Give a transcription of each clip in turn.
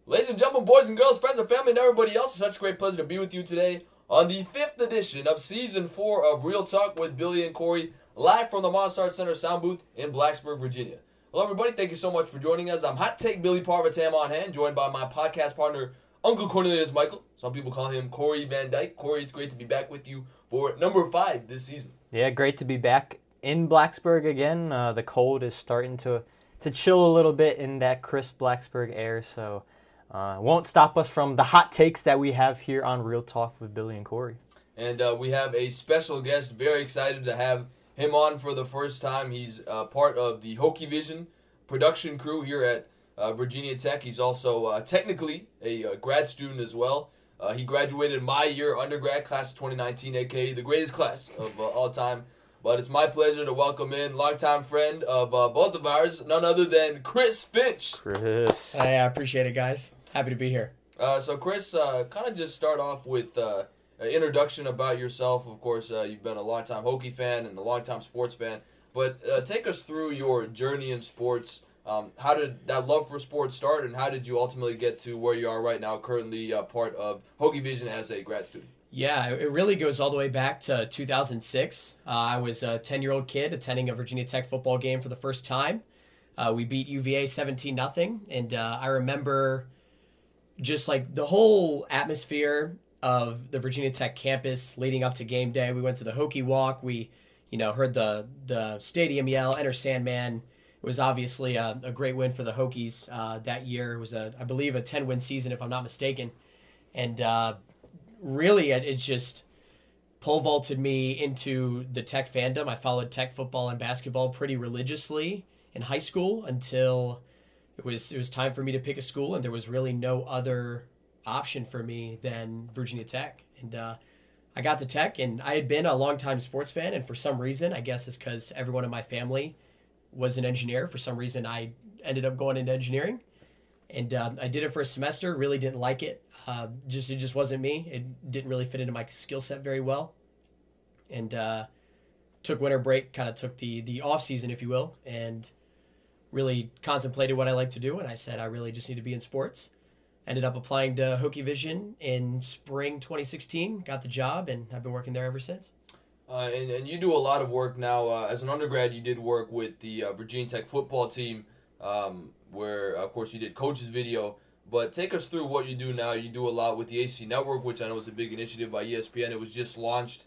Ladies and gentlemen, boys and girls, friends and family, and everybody else, it's such a great pleasure to be with you today on the 5th edition of Season 4 of Real Talk with Billy and Cory, live from the Monstars Center sound booth in Blacksburg, Virginia. Hello, everybody. Thank you so much for joining us. I'm Hot Take Billy Parvatam on hand, joined by my podcast partner, Uncle Cornelius Michael. Some people call him Cory Van Dyke. Cory, it's great to be back with you for number 5 this season. Yeah, great to be back in Blacksburg again. The cold is starting to chill a little bit in that crisp Blacksburg air, so won't stop us from the hot takes that we have here on Real Talk with Billy and Cory. And we have a special guest. Very excited to have him on for the first time. He's part of the Hokievision production crew here at Virginia Tech. He's also technically a grad student as well. He graduated my year, undergrad class of 2019, a.k.a. the greatest class of all time. But it's my pleasure to welcome in longtime friend of both of ours, none other than Chris Finch. Chris. I appreciate it, guys. Happy to be here. So, Chris, kind of just start off with an introduction about yourself. Of course, you've been a longtime Hokie fan and a longtime sports fan. But take us through your journey in sports. How did that love for sports start, and how did you ultimately get to where you are right now, currently part of Hokievision as a grad student? Yeah, it really goes all the way back to 2006. I was a 10-year-old kid attending a Virginia Tech football game for the first time. We beat UVA 17-0, and I remember just like the whole atmosphere of the Virginia Tech campus leading up to game day. We went to the Hokie Walk. We, heard the stadium yell, "Enter Sandman." It was obviously a great win for the Hokies that year. It was, I believe, a 10-win season, if I'm not mistaken. And really, it just pole vaulted me into the Tech fandom. I followed Tech football and basketball pretty religiously in high school until it was time for me to pick a school, and there was really no other option for me than Virginia Tech. And I got to Tech, and I had been a longtime sports fan, and for some reason, I guess it's because everyone in my family was an engineer. For some reason, I ended up going into engineering, and I did it for a semester. Really didn't like it. It just wasn't me. It didn't really fit into my skill set very well, and took winter break. Kind of took the off season, if you will, and really contemplated what I like to do. And I said I really just need to be in sports. Ended up applying to Hokievision in spring 2016. Got the job, and I've been working there ever since. And you do a lot of work now. As an undergrad, you did work with the Virginia Tech football team, where, of course, you did coach's video. But take us through what you do now. You do a lot with the ACC Network, which I know is a big initiative by ESPN. It was just launched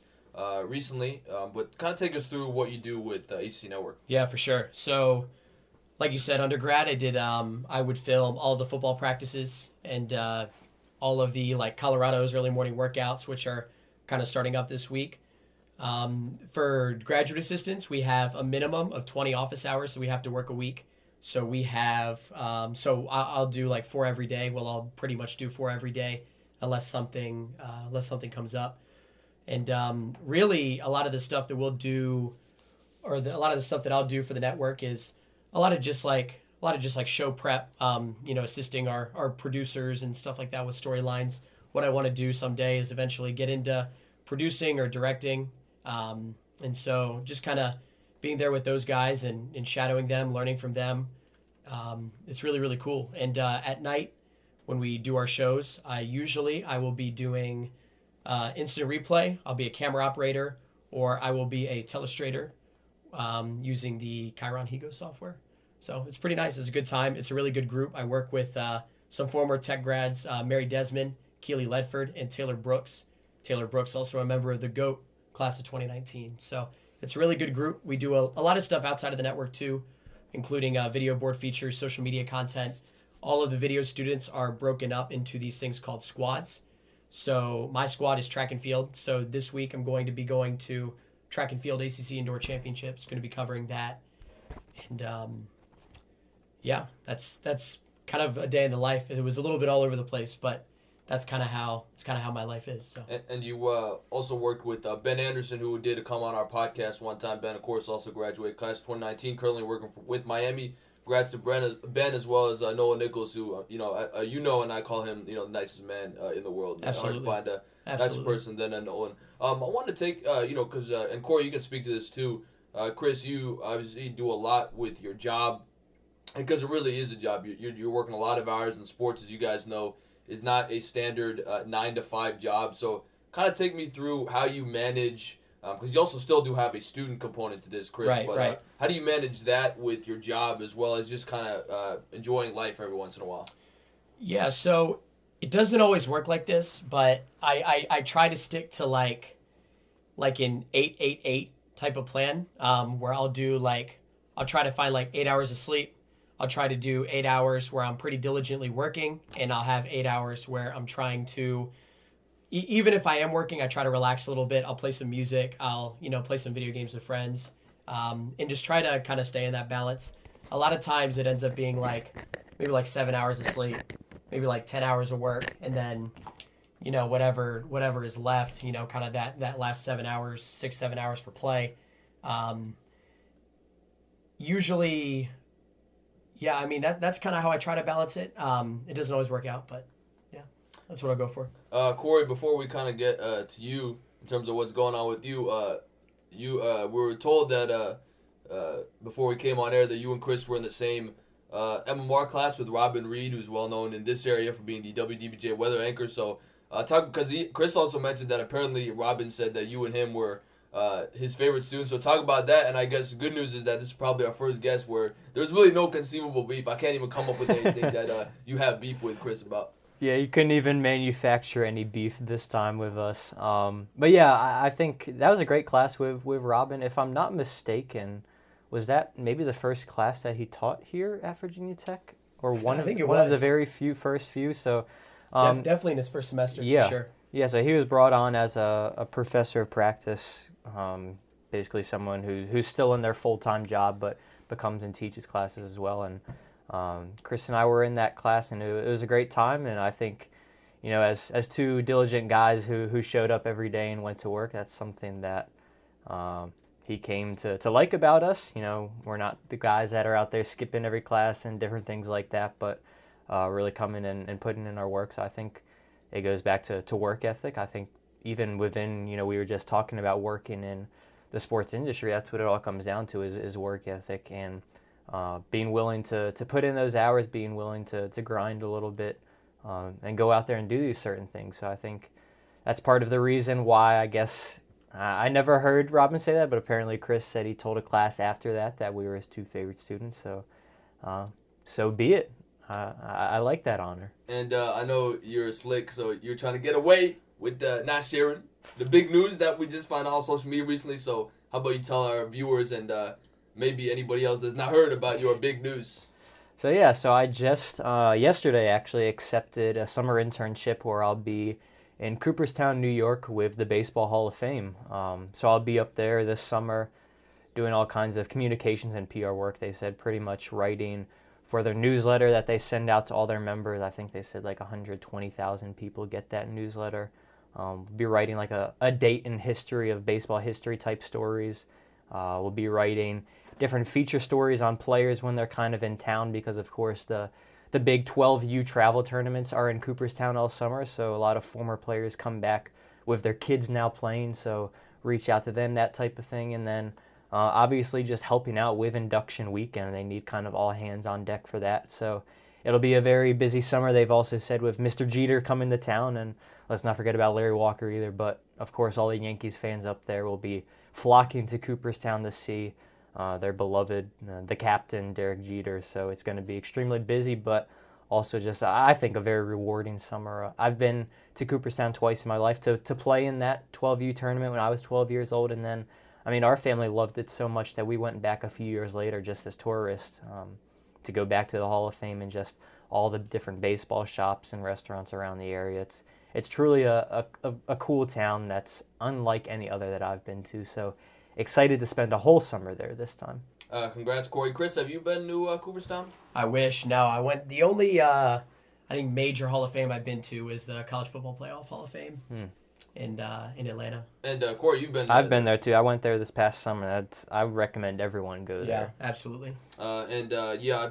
recently. But kind of take us through what you do with the ACC Network. Yeah, for sure. So, like you said, undergrad, I would film all the football practices and all of the Colorado's early morning workouts, which are kind of starting up this week. For graduate assistants, we have a minimum of 20 office hours, so we have to work a week. So we have, I'll do 4 every day. Well, I'll pretty much do 4 every day unless something comes up. And really, a lot of the stuff that we'll do, a lot of the stuff that I'll do for the network is a lot of just show prep. Assisting our producers and stuff like that with storylines. What I want to do someday is eventually get into producing or directing. And so just kind of being there with those guys and shadowing them, learning from them, it's really, really cool. And at night, when we do our shows, I will be doing instant replay. I'll be a camera operator, or I will be a telestrator using the Chiron Higo software. So it's pretty nice. It's a good time. It's a really good group. I work with some former Tech grads, Mary Desmond, Keely Ledford, and Taylor Brooks. Taylor Brooks, also a member of the GOAT class of 2019. So it's a really good group. We do a lot of stuff outside of the network too, including video board features, social media content. All of the video students are broken up into these things called squads. So my squad is track and field. So this week I'm going to be going to track and field ACC Indoor Championships. Going to be covering that. And that's kind of a day in the life. It was a little bit all over the place, but that's kind of how my life is. So. And you also worked with Ben Anderson, who did come on our podcast one time. Ben, of course, also graduated class of 2019, currently working with Miami. Congrats to Ben as well as Noah Nichols, who and I call him the nicest man in the world. Absolutely. Hard to find a nicer person than Noah. I want to take because and Cory, you can speak to this too. Chris, you obviously do a lot with your job. because it really is a job. You're working a lot of hours, in sports, as you guys know, is not a standard 9 to 5 job. So kind of take me through how you manage, because you also still do have a student component to this, Chris. Right. How do you manage that with your job as well as just kind of enjoying life every once in a while? Yeah, so it doesn't always work like this, but I try to stick to like an 8-8-8 type of plan, where I'll try to find like 8 hours of sleep. I'll try to do 8 hours where I'm pretty diligently working, and I'll have 8 hours where I'm trying to, even if I am working, I try to relax a little bit. I'll play some music. I'll, play some video games with friends, and just try to kind of stay in that balance. A lot of times it ends up being maybe 7 hours of sleep, maybe 10 hours of work, and then, whatever is left, kind of that last 7 hours, 6-7 hours for play. Usually, yeah, I mean, that's kind of how I try to balance it. It doesn't always work out, but yeah, that's what I'll go for. Cory, before we kind of get to you in terms of what's going on with you, we were told that before we came on air that you and Chris were in the same MMR class with Robin Reed, who's well known in this area for being the WDBJ weather anchor. So, Chris also mentioned that apparently Robin said that you and him were his favorite student. So talk about that. And I guess the good news is that this is probably our first guest where there's really no conceivable beef. I can't even come up with anything that you have beef with Chris about. Yeah, you couldn't even manufacture any beef this time with us. But yeah, I think that was a great class with Robin. If I'm not mistaken, was that maybe the first class that he taught here at Virginia Tech? Or one of the very first few. So definitely in his first semester, yeah. For sure. Yeah, so he was brought on as a professor of practice, basically someone who's still in their full-time job but comes and teaches classes as well. And Chris and I were in that class, and it was a great time. And I think, as two diligent guys who showed up every day and went to work, that's something that he came to like about us. We're not the guys that are out there skipping every class and different things like that, but really coming in and putting in our work. So I think it goes back to work ethic. I think even within, we were just talking about working in the sports industry, that's what it all comes down to is work ethic and being willing to put in those hours, being willing to grind a little bit and go out there and do these certain things. So I think that's part of the reason why, I guess, I never heard Robin say that, but apparently Chris said he told a class after that we were his two favorite students. So be it. I like that honor. And I know you're slick, so you're trying to get away with not sharing the big news that we just found out on social media recently. So how about you tell our viewers and maybe anybody else that's not heard about your big news? So I just yesterday actually accepted a summer internship where I'll be in Cooperstown, New York with the Baseball Hall of Fame. So I'll be up there this summer doing all kinds of communications and PR work. They said pretty much writing for their newsletter that they send out to all their members. I think they said 120,000 people get that newsletter. Be writing a date in history of baseball history type stories. We'll be writing different feature stories on players when they're kind of in town because, of course, the big 12U travel tournaments are in Cooperstown all summer. So a lot of former players come back with their kids now playing. So reach out to them, that type of thing. And then obviously just helping out with induction weekend. They need kind of all hands on deck for that. So it'll be a very busy summer. They've also said with Mr. Jeter coming to town, and let's not forget about Larry Walker either. But, of course, all the Yankees fans up there will be flocking to Cooperstown to see their beloved, the captain, Derek Jeter. So it's going to be extremely busy, but also just, I think, a very rewarding summer. I've been to Cooperstown twice in my life to play in that 12U tournament when I was 12 years old, and then our family loved it so much that we went back a few years later just as tourists to go back to the Hall of Fame and just all the different baseball shops and restaurants around the area. It's truly a cool town that's unlike any other that I've been to. So excited to spend a whole summer there this time. Congrats, Cory. Chris, have you been to Cooperstown? I wish. No, I went. The only I think major Hall of Fame I've been to is the College Football Playoff Hall of Fame. In Atlanta. And Cory, you've been I've been there too. I went there this past summer. I would recommend everyone go there. Yeah, absolutely. I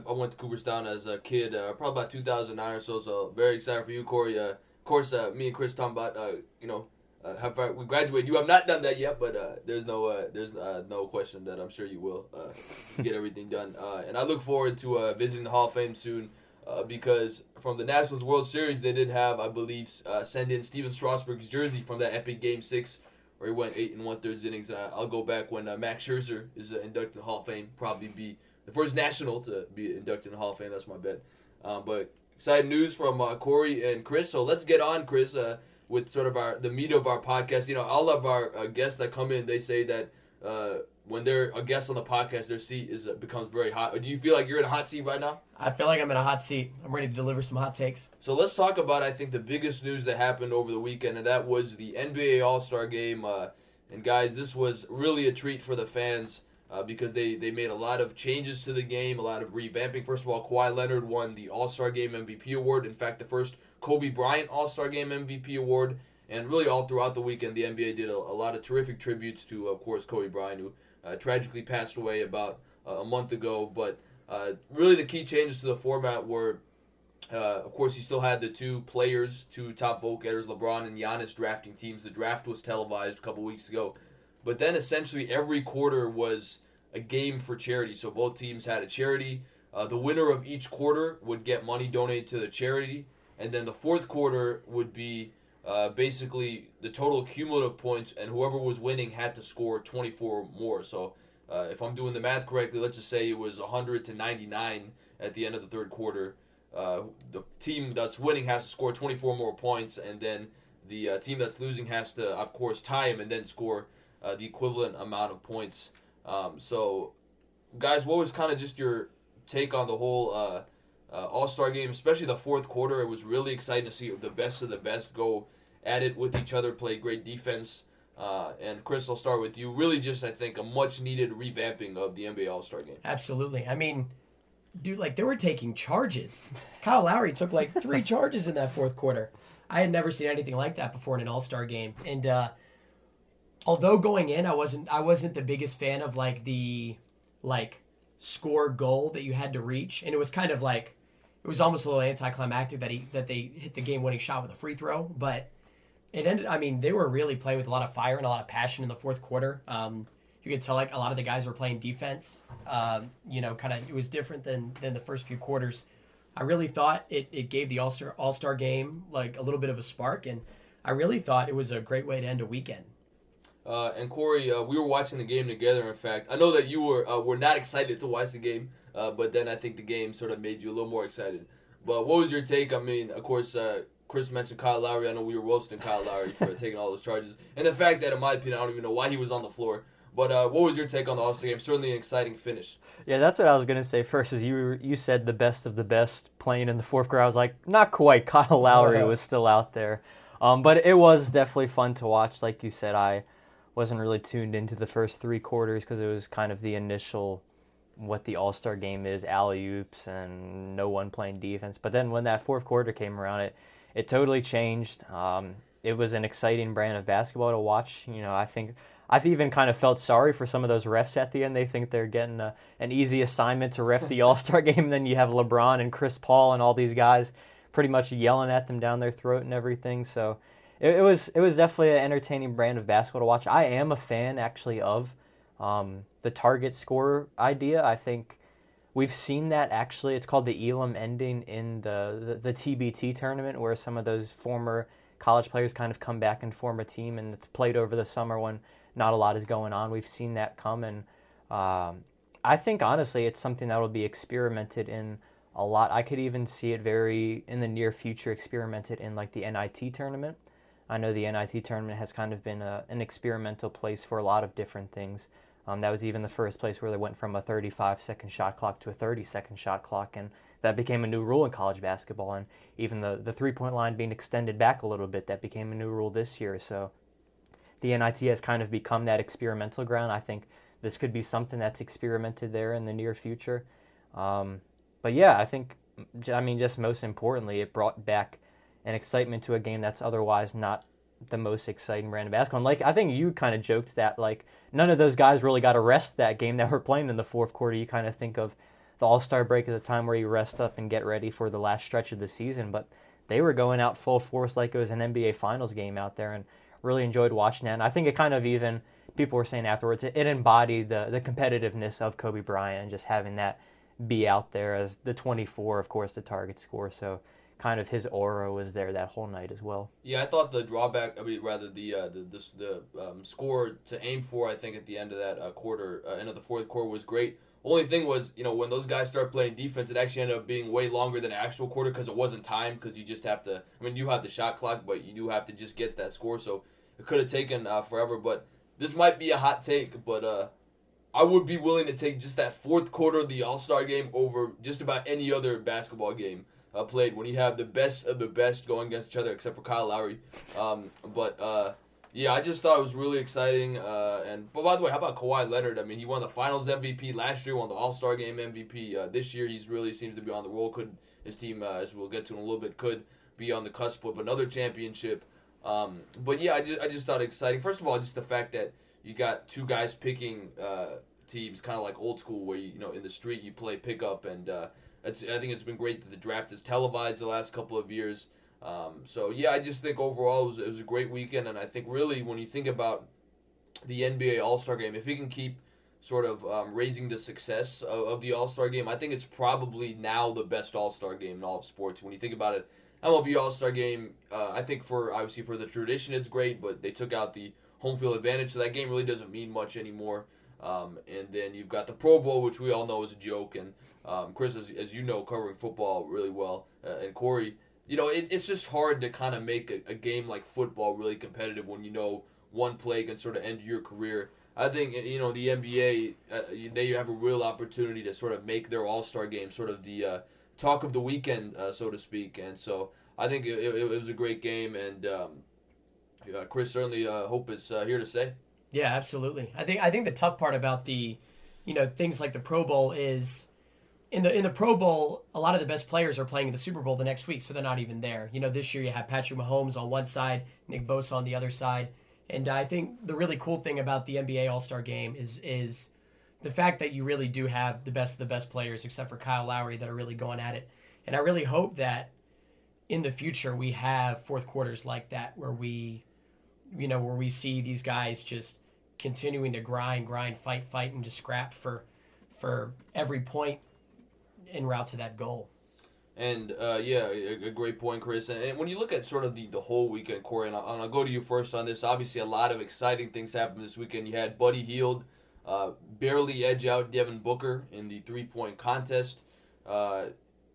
went to Cooperstown as a kid, probably about 2009 or so. So very excited for you, Cory. Of course, me and Chris talking about we graduated. You have not done that yet, but there's no question that I'm sure you will get everything done. And I look forward to visiting the Hall of Fame soon because from the Nationals World Series, they did have, I believe, send in Steven Strasburg's jersey from that epic Game 6 where he went 8 1/3 innings. I'll go back when Max Scherzer is inducted in the Hall of Fame. Probably be the first National to be inducted in the Hall of Fame. That's my bet. But exciting news from Cory and Chris. So let's get on, Chris, with sort of the meat of our podcast. You know, all of our guests that come in, they say that when they're a guest on the podcast, their seat becomes very hot. Do you feel like you're in a hot seat right now? I feel like I'm in a hot seat. I'm ready to deliver some hot takes. So let's talk about, I think, the biggest news that happened over the weekend, and that was the NBA Allstar Game. And guys, this was really a treat for the fans because they made a lot of changes to the game, a lot of revamping. First of all, Kawhi Leonard won the All-Star Game MVP award. In fact, the first Kobe Bryant All-Star Game MVP award. And really all throughout the weekend, the NBA did a lot of terrific tributes to, of course, Kobe Bryant, who tragically passed away about a month ago. But really the key changes to the format were, of course, you still had the two top vote getters, LeBron and Giannis, drafting teams. The draft was televised a couple weeks ago. But then essentially every quarter was a game for charity. So both teams had a charity. The winner of each quarter would get money donated to the charity. And then the fourth quarter would be basically the total cumulative points, and whoever was winning had to score 24 more. So if I'm doing the math correctly, let's just say it was 100 to 99 at the end of the third quarter. The team that's winning has to score 24 more points, and then the team that's losing has to, of course, tie them and then score the equivalent amount of points. So, guys, what was kind of just your take on the whole All-Star Game, especially the fourth quarter? It was really exciting to see the best of the best go at it with each other, play great defense. And Chris, I'll start with you. Really just, I think, a much-needed revamping of the NBA All-Star Game. Absolutely. I mean, dude, like, they were taking charges. Kyle Lowry took, like, 3 charges in that fourth quarter. I had never seen anything like that before in an All-Star Game. And although going in, I wasn't the biggest fan of, like, the, like, score goal that you had to reach. And it was kind of like, it was almost a little anticlimactic that they hit the game-winning shot with a free throw. But it ended, I mean, they were really playing with a lot of fire and a lot of passion in the fourth quarter. You could tell, like, a lot of the guys were playing defense. It was different than the first few quarters. I really thought it gave the All-Star Game, like, a little bit of a spark, and I really thought it was a great way to end a weekend. And Cory, we were watching the game together, in fact. I know that you were not excited to watch the game, but then I think the game sort of made you a little more excited. But what was your take? I mean, of course, Chris mentioned Kyle Lowry. I know we were roasting Kyle Lowry for taking all those charges. And the fact that, in my opinion, I don't even know why he was on the floor. But what was your take on the All-Star Game? Certainly an exciting finish. Yeah, that's what I was going to say first, is you said the best of the best playing in the fourth quarter. I was like, not quite. Kyle Lowry was still out there. But it was definitely fun to watch. Like you said, I wasn't really tuned into the first 3 quarters because it was kind of the initial what the All-Star Game is, alley-oops and no one playing defense. But then when that fourth quarter came around, it totally changed. It was an exciting brand of basketball to watch. You know, I think I've even kind of felt sorry for some of those refs at the end. They think they're getting an easy assignment to ref the All-Star Game, and then you have LeBron and Chris Paul and all these guys pretty much yelling at them down their throat and everything. So it was definitely an entertaining brand of basketball to watch. I am a fan, actually, of the target score idea. I think we've seen that, actually. It's called the Elam ending in the TBT tournament, where some of those former college players kind of come back and form a team, and it's played over the summer when not a lot is going on. We've seen that come, and I think, honestly, it's something that will be experimented in a lot. I could even see it very, in the near future, experimented in, like, the NIT tournament. I know the NIT tournament has kind of been an experimental place for a lot of different things. That was even the first place where they went from a 35-second shot clock to a 30-second shot clock, and that became a new rule in college basketball. And even the three-point line being extended back a little bit, that became a new rule this year. So the NIT has kind of become that experimental ground. I think this could be something that's experimented there in the near future. But yeah, I think, just most importantly, it brought back an excitement to a game that's otherwise not the most exciting brand of basketball. And, like, I think you kind of joked that, like, none of those guys really got a rest that game that were playing in the fourth quarter. You kind of think of the All-Star break as a time where you rest up and get ready for the last stretch of the season, but they were going out full force like it was an NBA Finals game out there and really enjoyed watching that. And I think it kind of even, people were saying afterwards, it embodied the competitiveness of Kobe Bryant and just having that be out there as the 24, of course, the target score. So kind of his aura was there that whole night as well. Yeah, I thought the drawback, the score to aim for, I think at the end of that end of the fourth quarter was great. Only thing was, when those guys start playing defense, it actually ended up being way longer than an actual quarter because it wasn't timed, because you just have to, you have the shot clock, but you do have to just get that score, so it could have taken forever. But this might be a hot take, but I would be willing to take just that fourth quarter of the All-Star game over just about any other basketball game played, when you have the best of the best going against each other, except for Kyle Lowry. Yeah, I just thought it was really exciting. But by the way, how about Kawhi Leonard? He won the Finals MVP last year, won the All-Star Game MVP. This year, he's really seems to be on the roll. His team, as we'll get to in a little bit, could be on the cusp of another championship. But yeah, I just thought it exciting. First of all, just the fact that you got two guys picking teams, kind of like old school, where in the street you play pickup, and I think it's been great that the draft is televised the last couple of years. So yeah, I just think overall it was a great weekend, and I think really when you think about the NBA All-Star Game, if we can keep sort of raising the success of the All-Star Game, I think it's probably now the best All-Star Game in all of sports. When you think about it, MLB All-Star Game, I think for the tradition it's great, but they took out the home field advantage, so that game really doesn't mean much anymore. And then you've got the Pro Bowl, which we all know is a joke, and Chris, as you know, covering football really well, and Cory, it's just hard to kind of make a game like football really competitive when one play can sort of end your career. I think, the NBA, they have a real opportunity to sort of make their All-Star Game sort of the talk of the weekend, so to speak. And so I think it was a great game, and Chris certainly hope it's here to stay. Yeah, absolutely. I think the tough part about the, things like the Pro Bowl is, in the Pro Bowl, a lot of the best players are playing in the Super Bowl the next week, so they're not even there. This year you have Patrick Mahomes on one side, Nick Bosa on the other side, and I think the really cool thing about the NBA All-Star Game is the fact that you really do have the best of the best players, except for Kyle Lowry, that are really going at it. And I really hope that in the future we have fourth quarters like that, where we see these guys just continuing to grind, fight, and just scrap for every point en route to that goal. And a great point, Chris. And when you look at sort of the whole weekend, Cory, and I'll go to you first on this. Obviously, a lot of exciting things happened this weekend. You had Buddy Hield barely edge out Devin Booker in the three-point contest.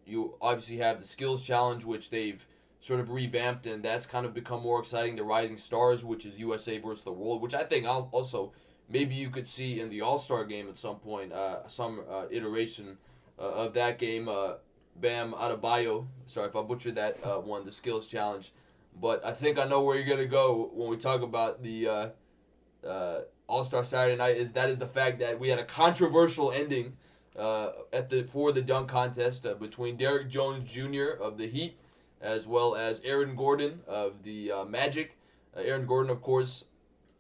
You obviously have the skills challenge, which they've sort of revamped, and that's kind of become more exciting. The Rising Stars, which is USA versus the world, which I think also maybe you could see in the All-Star Game at some point, some iteration of that game. Bam Adebayo, sorry if I butchered that, won the skills challenge. But I think I know where you're going to go when we talk about the All-Star Saturday night. Is the fact that we had a controversial ending for the dunk contest between Derrick Jones Jr. of the Heat as well as Aaron Gordon of the Magic. Aaron Gordon, of course,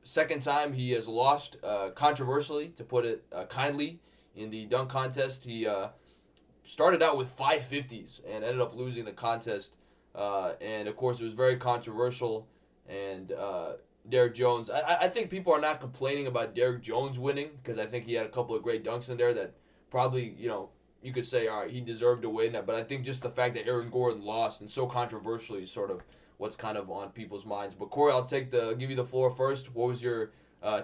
second time he has lost, controversially, to put it kindly, in the dunk contest. He started out with 550s and ended up losing the contest. And, of course, it was very controversial. And Derrick Jones, I think people are not complaining about Derrick Jones winning, because I think he had a couple of great dunks in there that probably, you could say, all right, he deserved to win that. But I think just the fact that Aaron Gordon lost, and so controversially, is sort of what's kind of on people's minds. But, Cory, I'll give you the floor first. What was your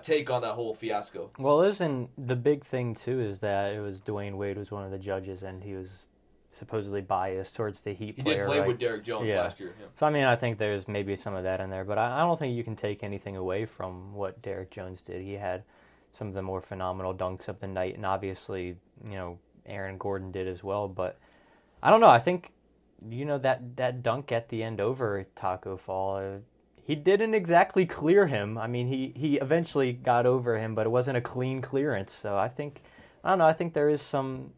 take on that whole fiasco? Well, the big thing, too, is that it was Dwayne Wade was one of the judges, and he was supposedly biased towards the Heat player. He did play with Derrick Jones last year. Yeah. So, I think there's maybe some of that in there, but I don't think you can take anything away from what Derrick Jones did. He had some of the more phenomenal dunks of the night, and obviously, Aaron Gordon did as well. But I don't know. I think, that dunk at the end over Taco Fall, he didn't exactly clear him. He eventually got over him, but it wasn't a clean clearance. So I think there is some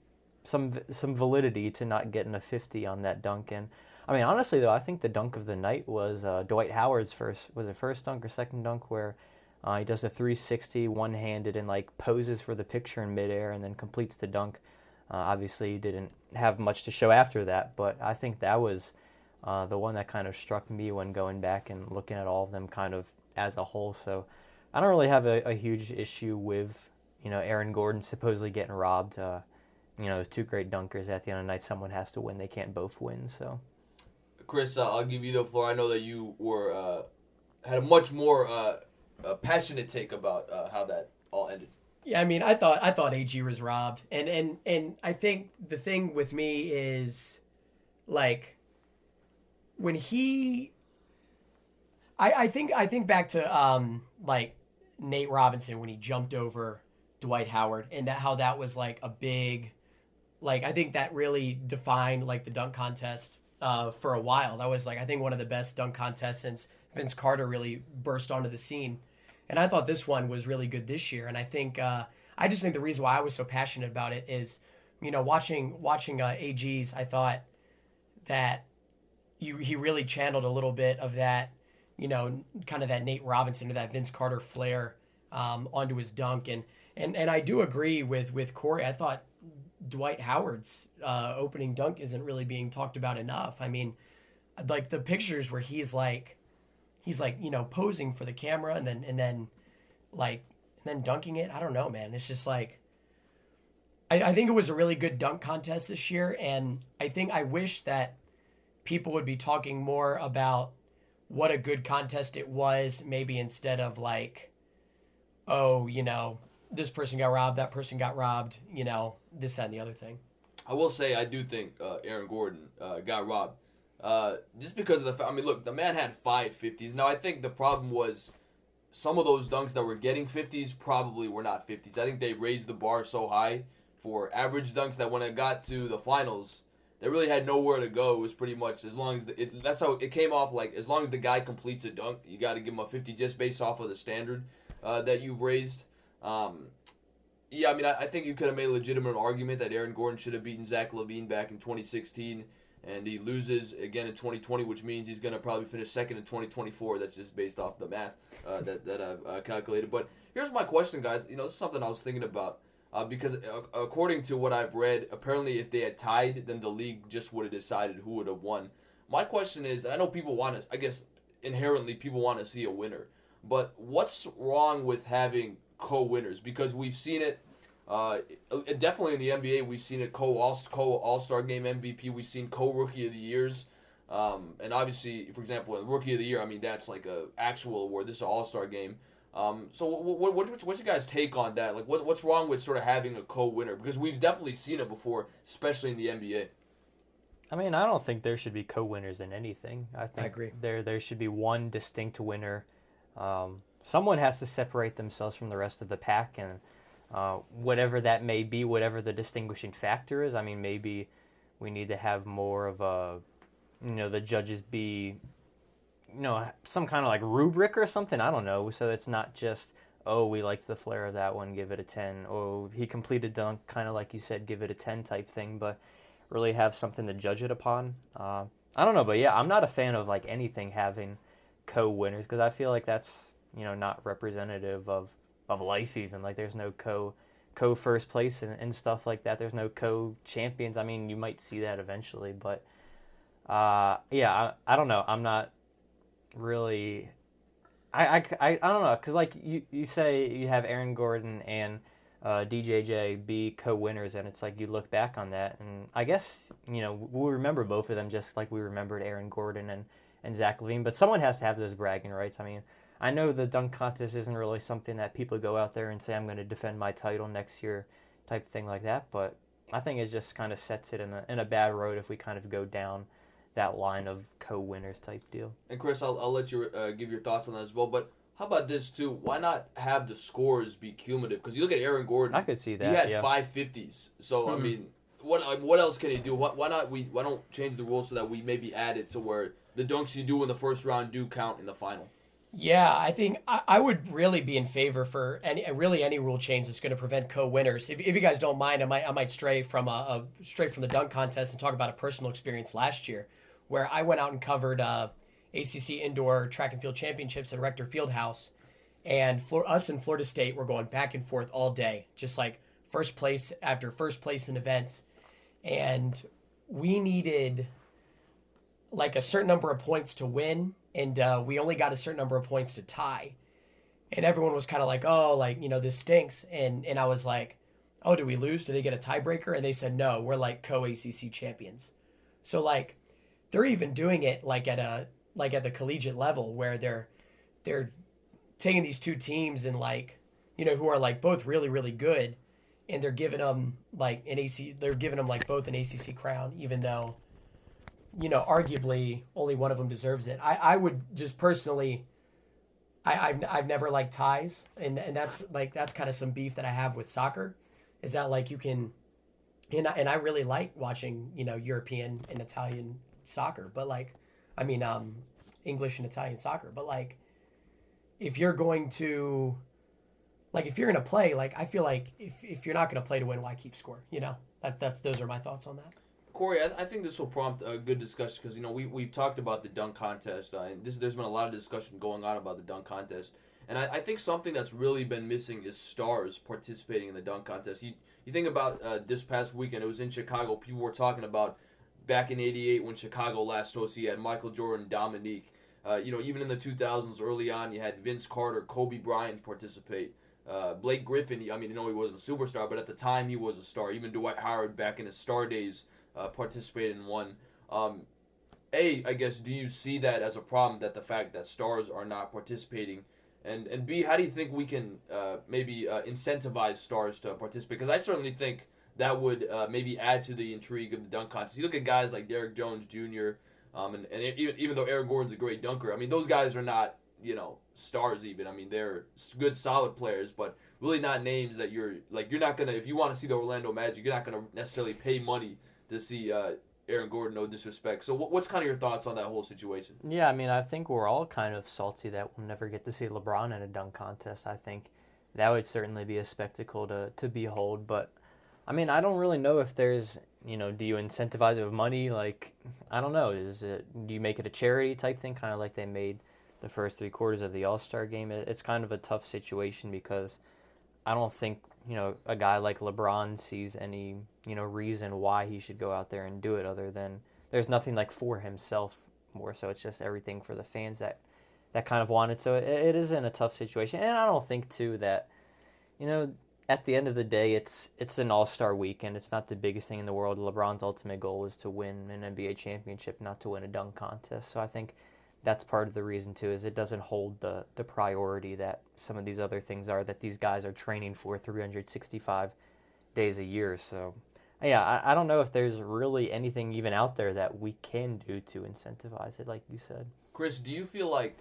validity to not getting a 50 on that dunk. And honestly though, I think the dunk of the night was Dwight Howard's first dunk or second dunk, where he does a 360 one-handed and poses for the picture in midair and then completes the dunk. Obviously he didn't have much to show after that, but I think that was the one that kind of struck me when going back and looking at all of them kind of as a whole. So I don't really have a huge issue with, Aaron Gordon supposedly getting robbed. There's two great dunkers at the end of the night. Someone has to win. They can't both win. So, Chris, I'll give you the floor. I know that you were had a much more passionate take about how that all ended. Yeah, I mean, I thought AG was robbed, and I think the thing with me is, like, when I think back to like Nate Robinson when he jumped over Dwight Howard, and how that was like a big, like, I think that really defined like the dunk contest for a while. That was, like, I think one of the best dunk contests since Vince Carter really burst onto the scene. And I thought this one was really good this year. And I think I just think the reason why I was so passionate about it is, watching AG's, I thought that he really channeled a little bit of that, kind of that Nate Robinson or that Vince Carter flair onto his dunk. And I do agree with Cory. I thought Dwight Howard's opening dunk isn't really being talked about enough. I mean, like the pictures where he's like posing for the camera and then dunking it. I don't know, man. It's just like I think it was a really good dunk contest this year, and I wish that people would be talking more about what a good contest it was, maybe instead of like, oh, this person got robbed, that person got robbed, this, that, and the other thing. I will say I do think Aaron Gordon got robbed. Just because of the fact, look, the man had 5 50s. Now, I think the problem was some of those dunks that were getting 50s probably were not 50s. I think they raised the bar so high for average dunks that when it got to the finals, they really had nowhere to go. It was pretty much as long as that's how it came off. Like, as long as the guy completes a dunk, you got to give him a 50 just based off of the standard that you've raised. I think you could have made a legitimate argument that Aaron Gordon should have beaten Zach LaVine back in 2016. And he loses again in 2020, which means he's going to probably finish second in 2024. That's just based off the math that I've calculated. But here's my question, guys. This is something I was thinking about because according to what I've read, apparently if they had tied, then the league just would have decided who would have won. My question is, and I know people want to, I guess inherently people want to see a winner. But what's wrong with having co-winners? Because we've seen it. Definitely in the NBA, we've seen it All-Star Game MVP. We've seen co-Rookie of the Years. And obviously, for example, in Rookie of the Year, that's like a actual award. This is an All-Star Game. So what's your guys' take on that? Like, what's wrong with sort of having a co-winner? Because we've definitely seen it before, especially in the NBA. I don't think there should be co-winners in anything. I agree. There should be one distinct winner. Someone has to separate themselves from the rest of the pack, and whatever that may be, whatever the distinguishing factor is. Maybe we need to have more of a, the judges be, some kind of like rubric or something. I don't know. So it's not just, oh, we liked the flair of that one, give it a 10. Oh, he completed dunk, kind of like you said, give it a 10 type thing. But really have something to judge it upon. I don't know, but yeah, I'm not a fan of like anything having co-winners because I feel like that's not representative of life even. Like there's no co first place and stuff like that. There's no co-champions. You might see that eventually, but I don't know. I'm not really. I don't know because like you say you have Aaron Gordon and DJJ be co-winners, and it's like you look back on that, and I guess we'll remember both of them just like we remembered Aaron Gordon and Zach LaVine. But someone has to have those bragging rights. I know the dunk contest isn't really something that people go out there and say, I'm going to defend my title next year type thing like that, but I think it just kind of sets it in a bad road if we kind of go down that line of co-winners type deal. And Chris, I'll let you give your thoughts on that as well, but how about this too? Why not have the scores be cumulative? Because you look at Aaron Gordon. I could see that, He had 5 50s. So, what else can he do? Why don't change the rules so that we maybe add it to where the dunks you do in the first round do count in the final? Yeah, I think I would really be in favor for any rule change that's going to prevent co-winners. If you guys don't mind, I might stray from the dunk contest and talk about a personal experience last year, where I went out and covered ACC Indoor Track and Field Championships at Rector Fieldhouse, and us and Florida State were going back and forth all day, just like first place after first place in events, and we needed like a certain number of points to win, and we only got a certain number of points to tie. And everyone was kind of like, oh, like, this stinks. And I was like, oh, do we lose? Do they get a tiebreaker? And they said, no, we're like co-ACC champions. So like they're even doing it like at the collegiate level where they're taking these two teams and like, who are like both really, really good. And they're giving them like they're giving them like both an ACC crown, even though, arguably only one of them deserves it. I would just personally, I've never liked ties, and that's kind of some beef that I have with soccer, is that like you can, and I really like watching European and Italian soccer, but like English and Italian soccer, but like if you're going to play, like I feel like if you're not going to play to win, why keep score? Those are my thoughts on that. Corey, I think this will prompt a good discussion because we've talked about the dunk contest, and there's been a lot of discussion going on about the dunk contest, and I think something that's really been missing is stars participating in the dunk contest. You think about this past weekend, it was in Chicago. People were talking about back in '88 when Chicago last hosted, you had Michael Jordan, Dominique. Even in the 2000s, early on, you had Vince Carter, Kobe Bryant participate. Blake Griffin, he wasn't a superstar, but at the time he was a star. Even Dwight Howard, back in his star days, participated in one. I guess, do you see that as a problem, that the fact that stars are not participating? And B, how do you think we can maybe incentivize stars to participate? Because I certainly think that would maybe add to the intrigue of the dunk contest. You look at guys like Derrick Jones Jr., and even though Aaron Gordon's a great dunker, those guys are not, stars even. They're good, solid players, but really not names that you're not going to, if you want to see the Orlando Magic, you're not going to necessarily pay money to see Aaron Gordon, no disrespect. So what's kind of your thoughts on that whole situation? Yeah, I think we're all kind of salty that we'll never get to see LeBron in a dunk contest. I think that would certainly be a spectacle to behold. But, I don't really know if there's, do you incentivize it with money? Like, I don't know. Do you make it a charity type thing, kind of like they made the first 3 quarters of the All-Star Game? It's kind of a tough situation because I don't think, a guy like LeBron sees any, reason why he should go out there and do it other than there's nothing like for himself more so. It's just everything for the fans that kind of want it. So it is in a tough situation. And I don't think, too, that, at the end of the day, it's an All-Star weekend. It's not the biggest thing in the world. LeBron's ultimate goal is to win an NBA championship, not to win a dunk contest. So I think that's part of the reason, too, is it doesn't hold the priority that some of these other things are that these guys are training for 365 days a year. So, yeah, I don't know if there's really anything even out there that we can do to incentivize it, like you said. Chris, do you feel like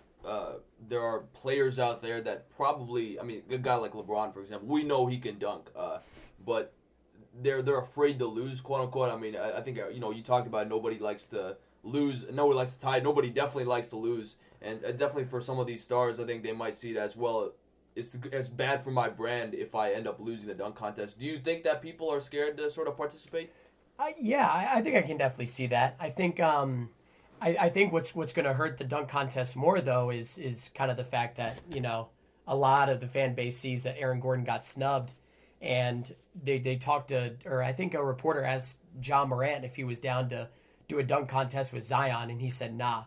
there are players out there that probably, a guy like LeBron, for example, we know he can dunk, but they're afraid to lose, quote unquote. I think you talked about nobody likes to lose, nobody likes to tie, nobody definitely likes to lose, and definitely for some of these stars, I think they might see it as well. It's bad for my brand if I end up losing the dunk contest. Do you think that people are scared to sort of participate? I think I can definitely see that. I think I think what's going to hurt the dunk contest more though is kind of the fact that a lot of the fan base sees that Aaron Gordon got snubbed, and they talked to, or I think a reporter asked John Morant if he was down to do a dunk contest with Zion, and he said nah.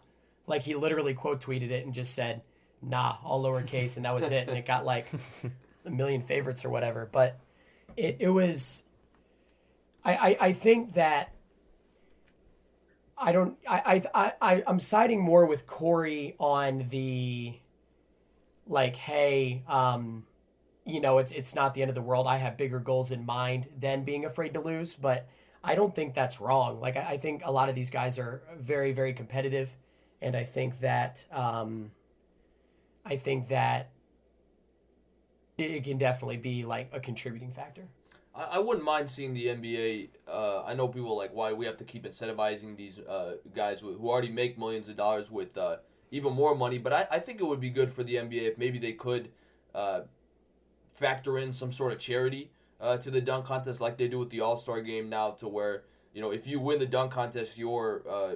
Like he literally quote tweeted it and just said nah, all lowercase, and that was it. And it got like 1 million favorites or whatever. But it was. I think that I'm siding more with Cory on the like, hey, it's not the end of the world. I have bigger goals in mind than being afraid to lose, but I don't think that's wrong. Like I think a lot of these guys are very, very competitive, and I think that it can definitely be like a contributing factor. I wouldn't mind seeing the NBA. I know people are like, why do we have to keep incentivizing these guys who already make millions of dollars with even more money? But I think it would be good for the NBA if maybe they could factor in some sort of charity to the dunk contest like they do with the All-Star Game now, to where, if you win the dunk contest, your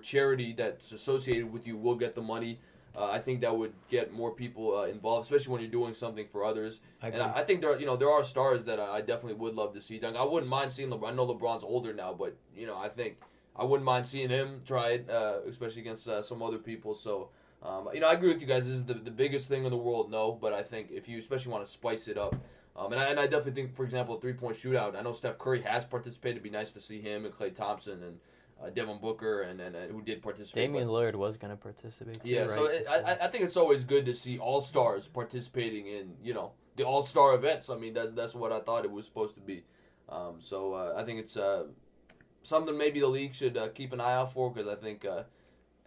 charity that's associated with you will get the money. I think that would get more people involved, especially when you're doing something for others. And I think there are stars that I definitely would love to see dunk. I wouldn't mind seeing LeBron. I know LeBron's older now, but I think I wouldn't mind seeing him try it, especially against some other people. So, I agree with you guys. This is the biggest thing in the world, no. But I think if you especially want to spice it up, and I definitely think, for example, a 3-point shootout. I know Steph Curry has participated. It'd be nice to see him and Klay Thompson and Devin Booker and who did participate. Damian Lillard was going to participate too, yeah, right? so I think it's always good to see all-stars participating in, the all-star events. I mean, that's what I thought it was supposed to be. I think it's something maybe the league should keep an eye out for, because I think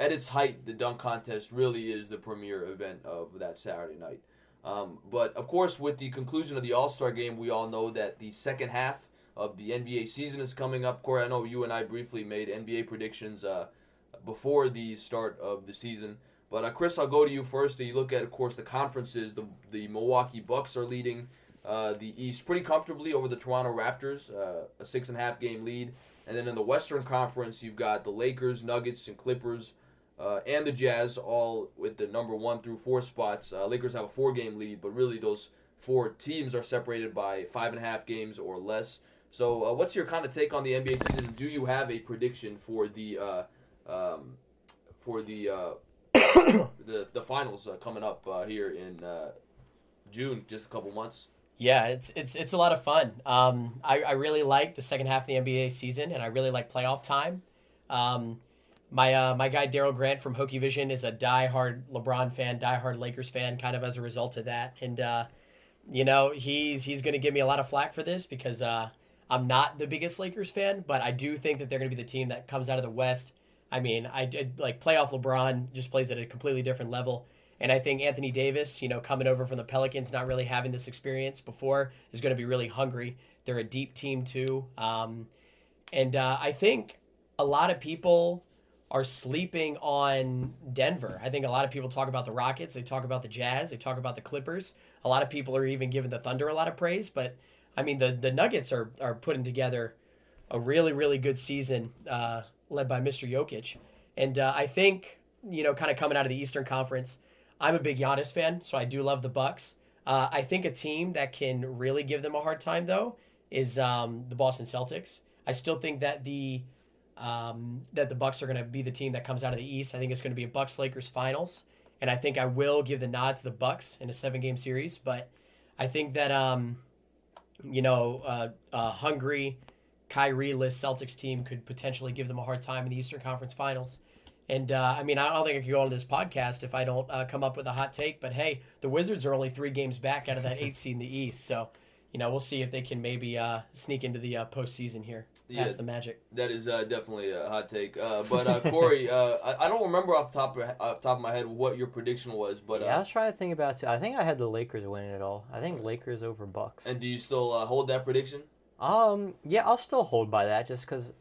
at its height, the dunk contest really is the premier event of that Saturday night. But, of course, with the conclusion of the All-Star Game, we all know that the second half of the NBA season is coming up. Corey, I know you and I briefly made NBA predictions before the start of the season. But, Chris, I'll go to you first. You look at, of course, the conferences. The Milwaukee Bucks are leading the East pretty comfortably over the Toronto Raptors, a 6.5 game lead. And then in the Western Conference, you've got the Lakers, Nuggets, and Clippers, and the Jazz, all with the number 1 through 4 spots. Lakers have a 4-game lead, but really those 4 teams are separated by 5.5 games or less. So, what's your kind of take on the NBA season? And do you have a prediction for the the finals coming up here in June, just a couple months? Yeah, it's a lot of fun. I really like the second half of the NBA season, and I really like playoff time. My guy Daryl Grant from Hokievision is a diehard LeBron fan, diehard Lakers fan, kind of as a result of that. And he's going to give me a lot of flack for this because I'm not the biggest Lakers fan, but I do think that they're going to be the team that comes out of the West. I mean, I like playoff LeBron just plays at a completely different level. And I think Anthony Davis, coming over from the Pelicans, not really having this experience before, is going to be really hungry. They're a deep team too. I think a lot of people are sleeping on Denver. I think a lot of people talk about the Rockets. They talk about the Jazz. They talk about the Clippers. A lot of people are even giving the Thunder a lot of praise. But, I mean, the Nuggets are putting together a really, really good season led by Mr. Jokic. And I think, kind of coming out of the Eastern Conference, I'm a big Giannis fan, so I do love the Bucks. I think a team that can really give them a hard time, though, is the Boston Celtics. I still think that the Bucks are going to be the team that comes out of the East. I think it's going to be a Bucks-Lakers finals, and I think I will give the nod to the Bucks in a 7-game series. But I think that a hungry, Kyrie-less Celtics team could potentially give them a hard time in the Eastern Conference Finals. And, I don't think I could go on this podcast if I don't come up with a hot take. But, hey, the Wizards are only 3 games back out of that 8th seed in the East. So, we'll see if they can maybe sneak into the postseason here, past the Magic. That is definitely a hot take. But, Corey, I don't remember off the top of my head what your prediction was. But I was trying to think about it, too. I think I had the Lakers winning it all. I think Lakers over Bucks. And do you still hold that prediction? Yeah, I'll still hold by that just because...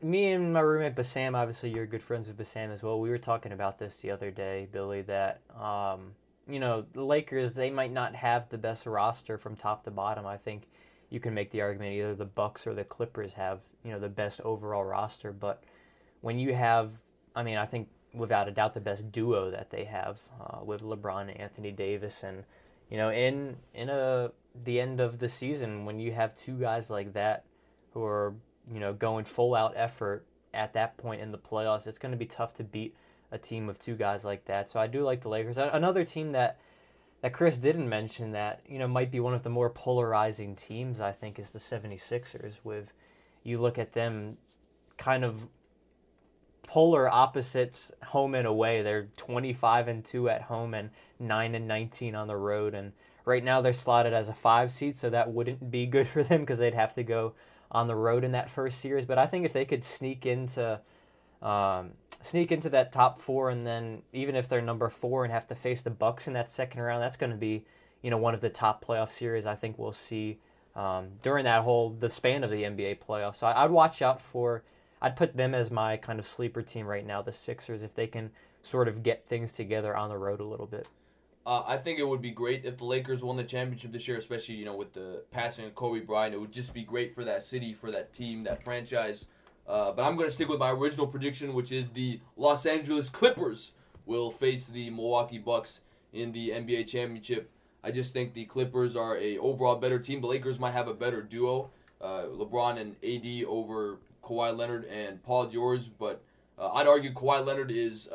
me and my roommate Bassam, obviously you're good friends with Bassam as well. We were talking about this the other day, Billy, that, the Lakers, they might not have the best roster from top to bottom. I think you can make the argument either the Bucks or the Clippers have, the best overall roster. But when you have, I think without a doubt the best duo that they have with LeBron and Anthony Davis. And, in the end of the season, when you have 2 guys like that who are, going full out effort at that point in the playoffs, it's going to be tough to beat a team of 2 guys like that. So I do like the Lakers. Another team that Chris didn't mention that, might be one of the more polarizing teams, I think, is the 76ers. You look at them kind of polar opposites home and away. They're 25-2 at home and 9-19 on the road. And right now they're slotted as a 5 seed, so that wouldn't be good for them because they'd have to go on the road in that first series. But I think if they could sneak into that top 4, and then even if they're number 4 and have to face the Bucks in that second round, that's going to be one of the top playoff series I think we'll see during the span of the NBA playoffs. So I'd watch out I'd put them as my kind of sleeper team right now, the Sixers, if they can sort of get things together on the road a little bit. I think it would be great if the Lakers won the championship this year, especially, with the passing of Kobe Bryant. It would just be great for that city, for that team, that franchise. But I'm going to stick with my original prediction, which is the Los Angeles Clippers will face the Milwaukee Bucks in the NBA championship. I just think the Clippers are a overall better team. The Lakers might have a better duo. LeBron and AD over Kawhi Leonard and Paul George, but I'd argue Kawhi Leonard is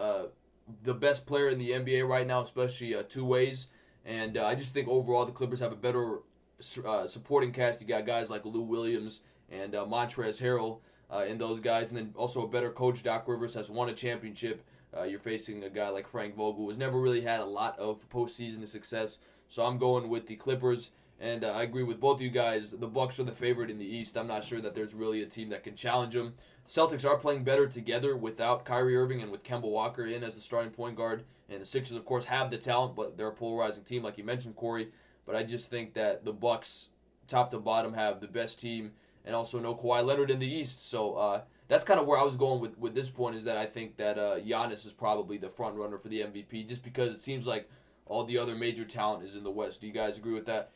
the best player in the NBA right now, especially two ways. And I just think overall the Clippers have a better supporting cast. You got guys like Lou Williams and Montrezl Harrell in those guys, and then also a better coach. Doc Rivers has won a championship. You're facing a guy like Frank Vogel, who's never really had a lot of postseason success. So I'm going with the Clippers, and I agree with both of you guys. The Bucks are the favorite in the East. I'm not sure that there's really a team that can challenge them. Celtics are playing better together without Kyrie Irving and with Kemba Walker in as the starting point guard. And the Sixers, of course, have the talent, but they're a polarizing team, like you mentioned, Corey. But I just think that the Bucks, top to bottom, have the best team, and also no Kawhi Leonard in the East. So that's kind of where I was going with this point, is that I think that Giannis is probably the front runner for the MVP, just because it seems like all the other major talent is in the West. Do you guys agree with that?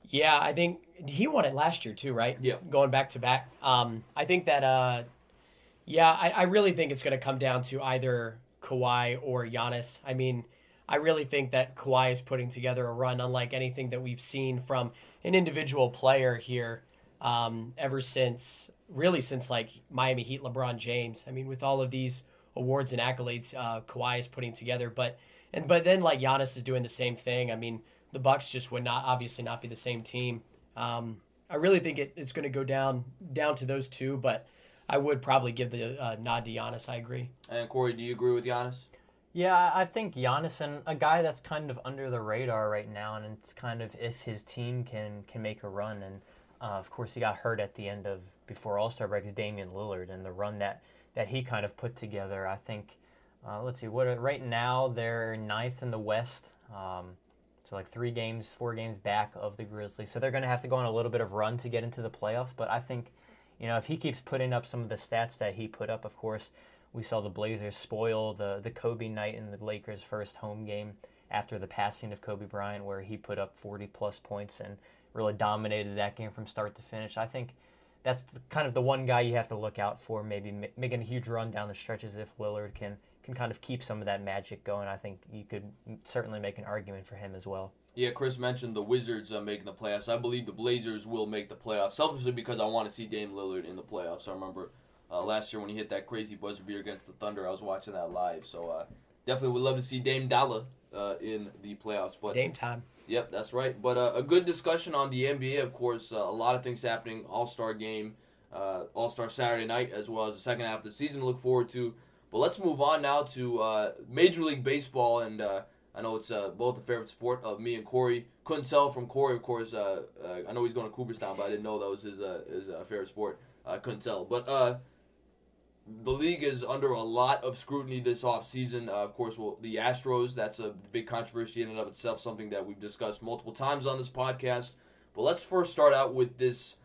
Yeah, I think he won it last year too, right? Yeah. Going back to back. I think that, I really think it's going to come down to either Kawhi or Giannis. I mean, I really think that Kawhi is putting together a run unlike anything that we've seen from an individual player here ever since like Miami Heat LeBron James. I mean, with all of these awards and accolades Kawhi is putting together, but then like Giannis is doing the same thing. I mean, the Bucks just would obviously not be the same team. I really think it's going to go down to those two, but I would probably give the nod to Giannis. I agree. And Corey, do you agree with Giannis? Yeah, I think Giannis, and a guy that's kind of under the radar right now, and it's kind of if his team can make a run. And of course, he got hurt at the end of before All-Star break, is Damian Lillard, and the run that he kind of put together. I think, let's see, right now they're ninth in the West. So like 4 games back of the Grizzlies. So they're going to have to go on a little bit of run to get into the playoffs. But I think, if he keeps putting up some of the stats that he put up, of course, we saw the Blazers spoil the Kobe night in the Lakers' first home game after the passing of Kobe Bryant, where he put up 40-plus points and really dominated that game from start to finish. I think that's kind of the one guy you have to look out for, maybe making a huge run down the stretches if Lillard can kind of keep some of that magic going. I think you could certainly make an argument for him as well. Yeah, Chris mentioned the Wizards making the playoffs. I believe the Blazers will make the playoffs, selfishly because I want to see Dame Lillard in the playoffs. I remember last year when he hit that crazy buzzer beater against the Thunder, I was watching that live. So definitely would love to see Dame Dalla in the playoffs. But Dame time. Yep, that's right. But a good discussion on the NBA, of course. A lot of things happening. All-Star Game, All-Star Saturday night, as well as the second half of the season to look forward to. But let's move on now to Major League Baseball, and I know it's both a favorite sport of me and Corey. Couldn't tell from Corey, of course. I know he's going to Cooperstown, but I didn't know that was his favorite sport. I couldn't tell. But the league is under a lot of scrutiny this offseason. Of course, the Astros, that's a big controversy in and of itself, something that we've discussed multiple times on this podcast. But let's first start out with this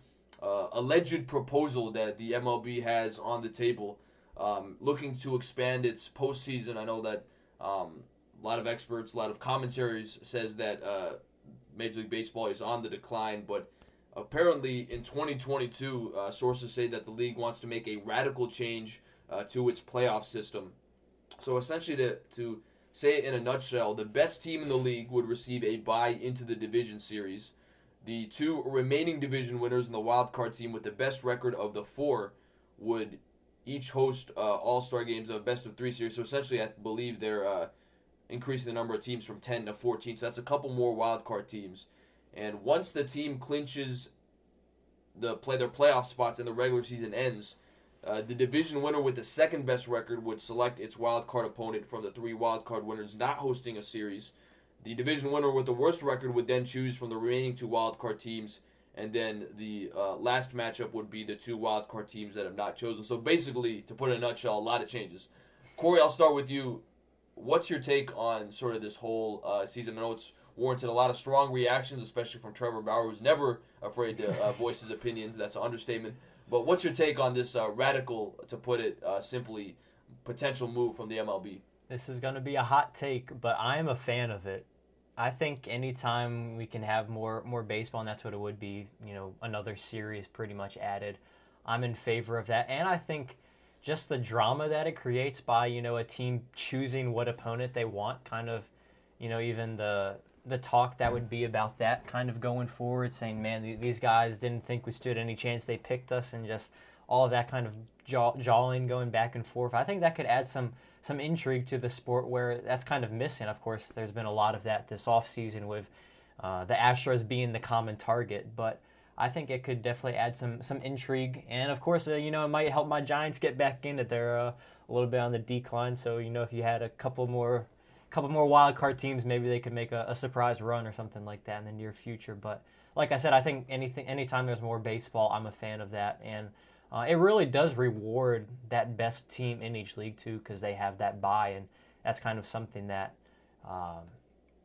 alleged proposal that the MLB has on the table, looking to expand its postseason. I know that a lot of experts, a lot of commentaries says that Major League Baseball is on the decline, but apparently in 2022, sources say that the league wants to make a radical change to its playoff system. So essentially, to say it in a nutshell, the best team in the league would receive a bye into the division series. The 2 remaining division winners and the wild card team with the best record of the 4 would each host All-Star games of best of 3 series. So essentially, I believe they're increasing the number of teams from 10 to 14. So that's a couple more wild card teams. And once the team clinches their playoff spots and the regular season ends, the division winner with the second best record would select its wild card opponent from the 3 wild card winners not hosting a series. The division winner with the worst record would then choose from the remaining 2 wild card teams, and then the last matchup would be the 2 wild card teams that have not chosen. So basically, to put it in a nutshell, a lot of changes. Corey, I'll start with you. What's your take on sort of this whole season? I know it's warranted a lot of strong reactions, especially from Trevor Bauer, who's never afraid to voice his opinions. That's an understatement. But what's your take on this radical, to put it simply, potential move from the MLB? This is going to be a hot take, but I am a fan of it. I think anytime we can have more baseball, and that's what it would be, another series pretty much added, I'm in favor of that. And I think just the drama that it creates by, a team choosing what opponent they want, kind of, even the talk that would be about that kind of going forward, saying, man, these guys didn't think we stood any chance. They picked us, and just all of that kind of jawing going back and forth. I think that could add some intrigue to the sport where that's kind of missing. Of course, there's been a lot of that this offseason with the Astros being the common target, but I think it could definitely add some intrigue. And, of course, it might help my Giants get back in it. They're a little bit on the decline, so, if you had a couple more wild card teams, maybe they could make a surprise run or something like that in the near future. But like I said, I think anytime there's more baseball, I'm a fan of that. And it really does reward that best team in each league, too, because they have that bye. And that's kind of something that,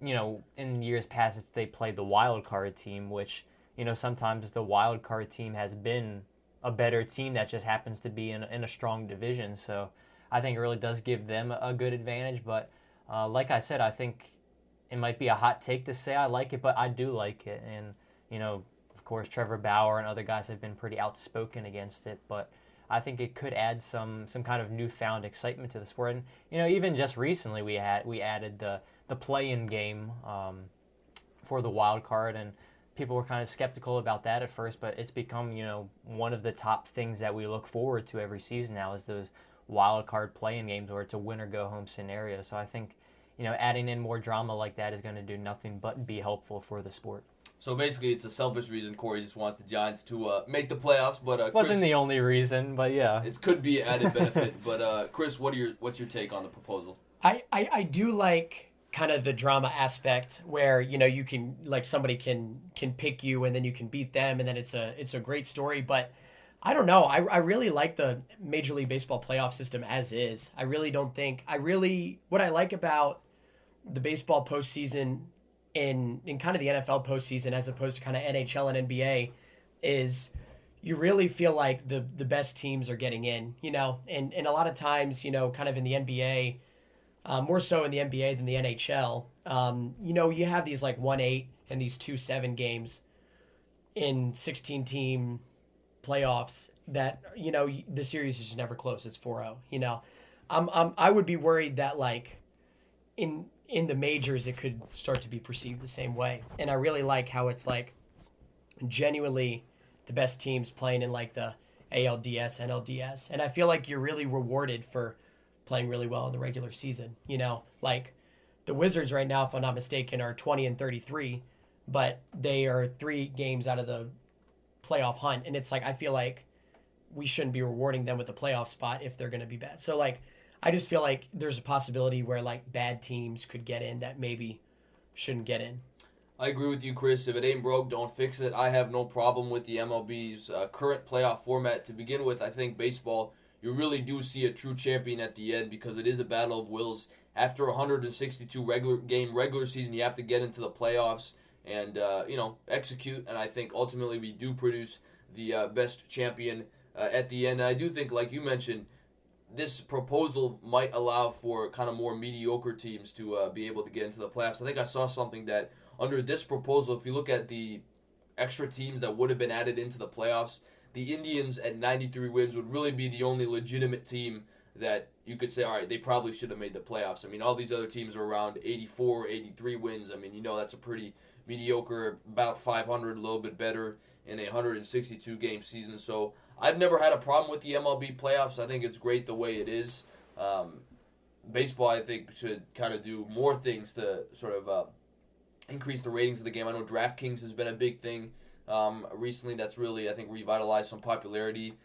in years past, they played the wild card team, which, sometimes the wild card team has been a better team that just happens to be in a strong division. So I think it really does give them a good advantage. But like I said, I think it might be a hot take to say I like it, but I do like it. And, of course, Trevor Bauer and other guys have been pretty outspoken against it. But I think it could add some kind of newfound excitement to the sport. And, even just recently we added the play-in game for the wild card, and people were kind of skeptical about that at first, but it's become, one of the top things that we look forward to every season now is those wild card play-in games where it's a win-or-go-home scenario. So I think, adding in more drama like that is going to do nothing but be helpful for the sport. So basically, it's a selfish reason. Corey just wants the Giants to make the playoffs, but Chris, wasn't the only reason, but yeah, it could be an added benefit. But Chris, what's your take on the proposal? I do like kind of the drama aspect where you can, like, somebody can pick you and then you can beat them and then it's a great story. But I don't know, I really like the Major League Baseball playoff system as is. I really don't think what I like about the baseball postseason in kind of the NFL postseason as opposed to kind of NHL and NBA is you really feel like the best teams are getting in, and a lot of times, kind of in the NBA, more so in the NBA than the NHL, you have these like 1-8 and these 2-7 games in 16-team playoffs that, the series is just never close. It's 4-0, I would be worried that, like, in the majors, it could start to be perceived the same way. And I really like how it's, like, genuinely the best teams playing in, like, the ALDS, NLDS. And I feel like you're really rewarded for playing really well in the regular season. Like the Wizards right now, if I'm not mistaken, are 20-33, but they are 3 games out of the playoff hunt. And it's like, I feel like we shouldn't be rewarding them with a playoff spot if they're going to be bad. So, like, I just feel like there's a possibility where, like, bad teams could get in that maybe shouldn't get in. I agree with you, Chris. If it ain't broke, don't fix it. I have no problem with the MLB's current playoff format. To begin with, I think baseball, you really do see a true champion at the end because it is a battle of wills. After 162 regular season, you have to get into the playoffs and execute. And I think ultimately we do produce the best champion at the end. And I do think, like you mentioned, this proposal might allow for kind of more mediocre teams to be able to get into the playoffs. I think I saw something that under this proposal, if you look at the extra teams that would have been added into the playoffs, the Indians at 93 wins would really be the only legitimate team that you could say, all right, they probably should have made the playoffs. I mean, all these other teams are around 84, 83 wins. I mean, that's a pretty mediocre, about 500, a little bit better in a 162-game season. So I've never had a problem with the MLB playoffs. I think it's great the way it is. Baseball, I think, should kind of do more things to sort of increase the ratings of the game. I know DraftKings has been a big thing recently that's really, I think, revitalized some popularity.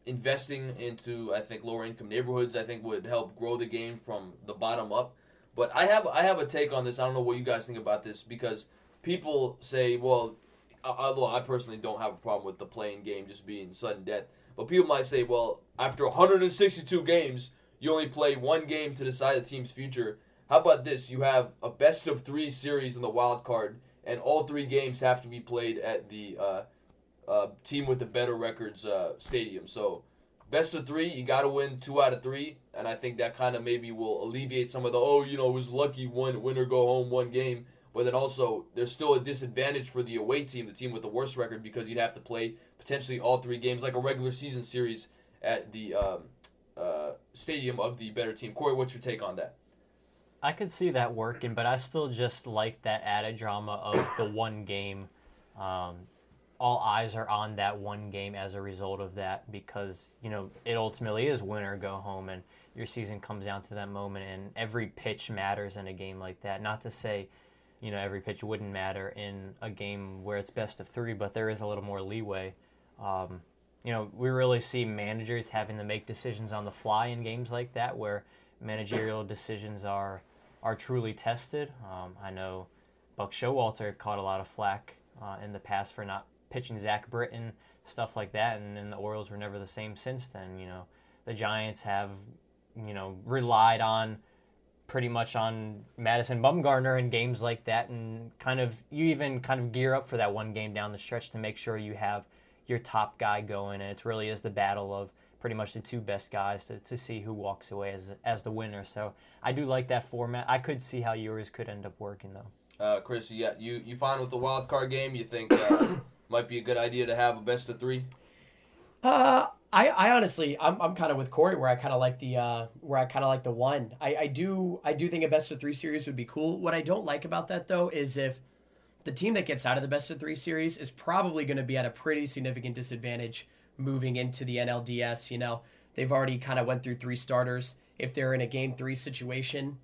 Investing into, I think, lower-income neighborhoods, I think, would help grow the game from the bottom up. But I have a take on this. I don't know what you guys think about this because people say, well, although I personally don't have a problem with the playing game just being sudden death, but people might say, well, after 162 games, you only play one game to decide the team's future. How about this? You have a best-of-3 series in the wild card, and all 3 games have to be played at the team with the better records stadium. So best of 3, you got to win 2 out of 3, and I think that kind of maybe will alleviate some of the, it was lucky win or go home one game. But then also, there's still a disadvantage for the away team, the team with the worst record, because you'd have to play potentially all 3 games, like a regular season series at the stadium of the better team. Corey, what's your take on that? I could see that working, but I still just like that added drama of the one game. all eyes are on that one game as a result of that because, it ultimately is win or go home, and your season comes down to that moment, and every pitch matters in a game like that. Not to say, every pitch wouldn't matter in a game where it's best of 3, but there is a little more leeway. We really see managers having to make decisions on the fly in games like that where managerial decisions are truly tested. I know Buck Showalter caught a lot of flack in the past for not pitching Zach Britton, stuff like that, and the Orioles were never the same since then. The Giants have, relied on pretty much on Madison Bumgarner in games like that, and you even gear up for that one game down the stretch to make sure you have your top guy going, and it really is the battle of pretty much the 2 best guys to see who walks away as the winner. So I do like that format. I could see how yours could end up working, though. Chris, you fine with the wild card game? You think might be a good idea to have a best of 3? I honestly, I'm kind of with Cory where I kind of like the one. I do think a best of 3 series would be cool. What I don't like about that though is if the team that gets out of the best of 3 series is probably going to be at a pretty significant disadvantage moving into the NLDS. They've already kind of went through 3 starters. If they're in a game 3 situation,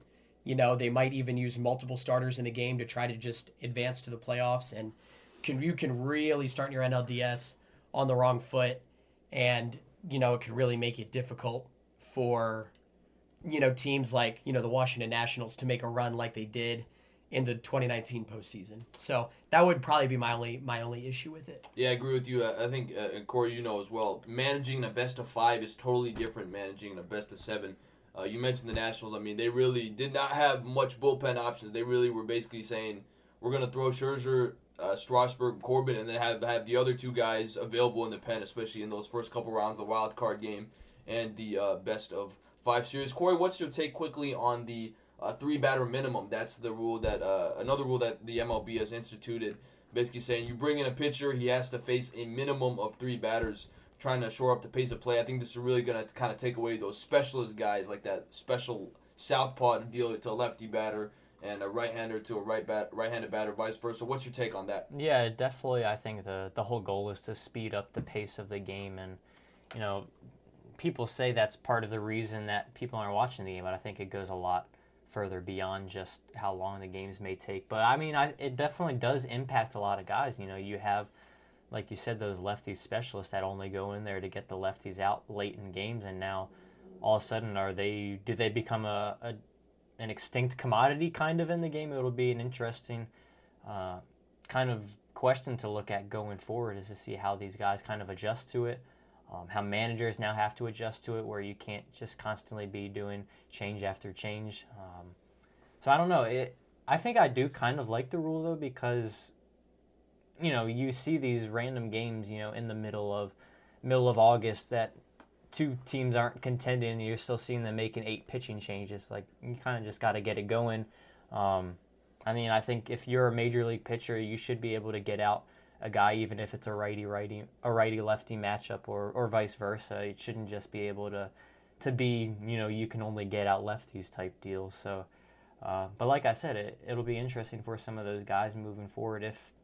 they might even use multiple starters in a game to try to just advance to the playoffs, and you can really start your NLDS on the wrong foot, and it could really make it difficult for teams like the Washington Nationals to make a run like they did in the 2019 postseason. So that would probably be my only issue with it. Yeah, I agree with you. I think, and Cory, as well, managing a best of 5 is totally different managing a best of 7. You mentioned the Nationals. I mean, they really did not have much bullpen options. They really were basically saying, we're going to throw Scherzer, Strasburg, Corbin, and then have the other 2 guys available in the pen, especially in those first couple rounds, the wild card game and the best of 5 series. Cory, what's your take quickly on the 3-batter minimum? That's the rule that another rule that the MLB has instituted, basically saying you bring in a pitcher, he has to face a minimum of 3 batters, trying to shore up the pace of play. I think this is really going to kind of take away those specialist guys like that special southpaw to deal to a lefty batter and a right-hander to a right-handed batter, vice versa. What's your take on that? Yeah, definitely. I think the whole goal is to speed up the pace of the game, and people say that's part of the reason that people aren't watching the game, but I think it goes a lot further beyond just how long the games may take. But I mean, it definitely does impact a lot of guys. You have, like you said, those lefty specialists that only go in there to get the lefties out late in games, and now all of a sudden do they become an extinct commodity kind of in the game? It'll be an interesting kind of question to look at going forward, is to see how these guys kind of adjust to it. How managers now have to adjust to it, where you can't just constantly be doing change after change. So I don't know. I think I do kind of like the rule, though, because, you see these random games, in the middle of August that 2 teams aren't contending, and you're still seeing them making 8 pitching changes. Like, you kind of just got to get it going. I think if you're a major league pitcher, you should be able to get out a guy, even if it's a righty-lefty matchup or vice versa. It shouldn't just be able to be, you can only get out lefties type deal. So, but like I said, it'll be interesting for some of those guys moving forward if,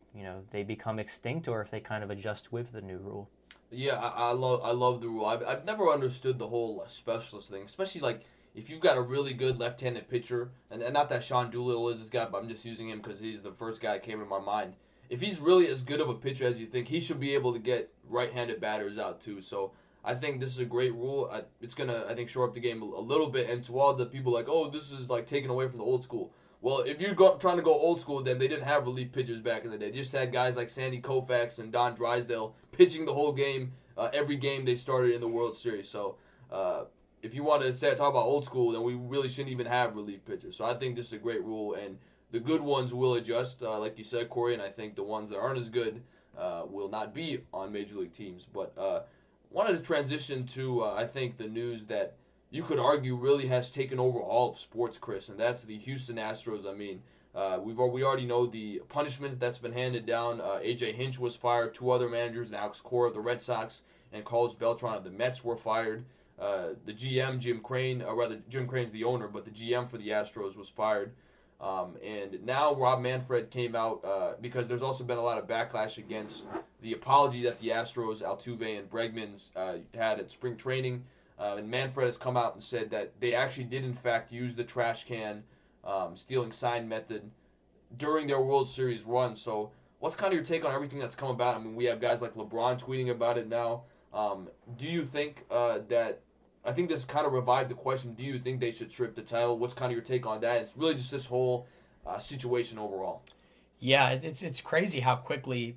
they become extinct or if they kind of adjust with the new rule. Yeah, I love the rule. I've never understood the whole specialist thing, especially like if you've got a really good left-handed pitcher, and not that Sean Doolittle is this guy, but I'm just using him because he's the first guy that came to my mind. If he's really as good of a pitcher as you think, he should be able to get right-handed batters out too. So I think this is a great rule. It's going to, I think, shore up the game a little bit. And to all the people like, oh, this is like taken away from the old school. Well, if you're trying to go old school, then they didn't have relief pitchers back in the day. They just had guys like Sandy Koufax and Don Drysdale pitching the whole game, every game they started in the World Series. So if you want to talk about old school, then we really shouldn't even have relief pitchers. So I think this is a great rule, and the good ones will adjust, like you said, Cory, and I think the ones that aren't as good will not be on major league teams. But wanted to transition to, I think, the news that you could argue really has taken over all of sports, Chris, and that's the Houston Astros. I mean, we already know the punishments that's been handed down. A.J. Hinch was fired. 2 other managers, Alex Cora of the Red Sox and Carlos Beltran of the Mets, were fired. The GM, Jim Crane, or rather Jim Crane's the owner, but the GM for the Astros was fired. And now Rob Manfred came out because there's also been a lot of backlash against the apology that the Astros, Altuve, and Bregman had at spring training. And Manfred has come out and said that they actually did, in fact, use the trash can stealing sign method during their World Series run. So what's kind of your take on everything that's come about? I mean, we have guys like LeBron tweeting about it now. Do you think that I think this kind of revived the question, do you think they should strip the title? What's kind of your take on that? It's really just this whole situation overall. Yeah, it's crazy how quickly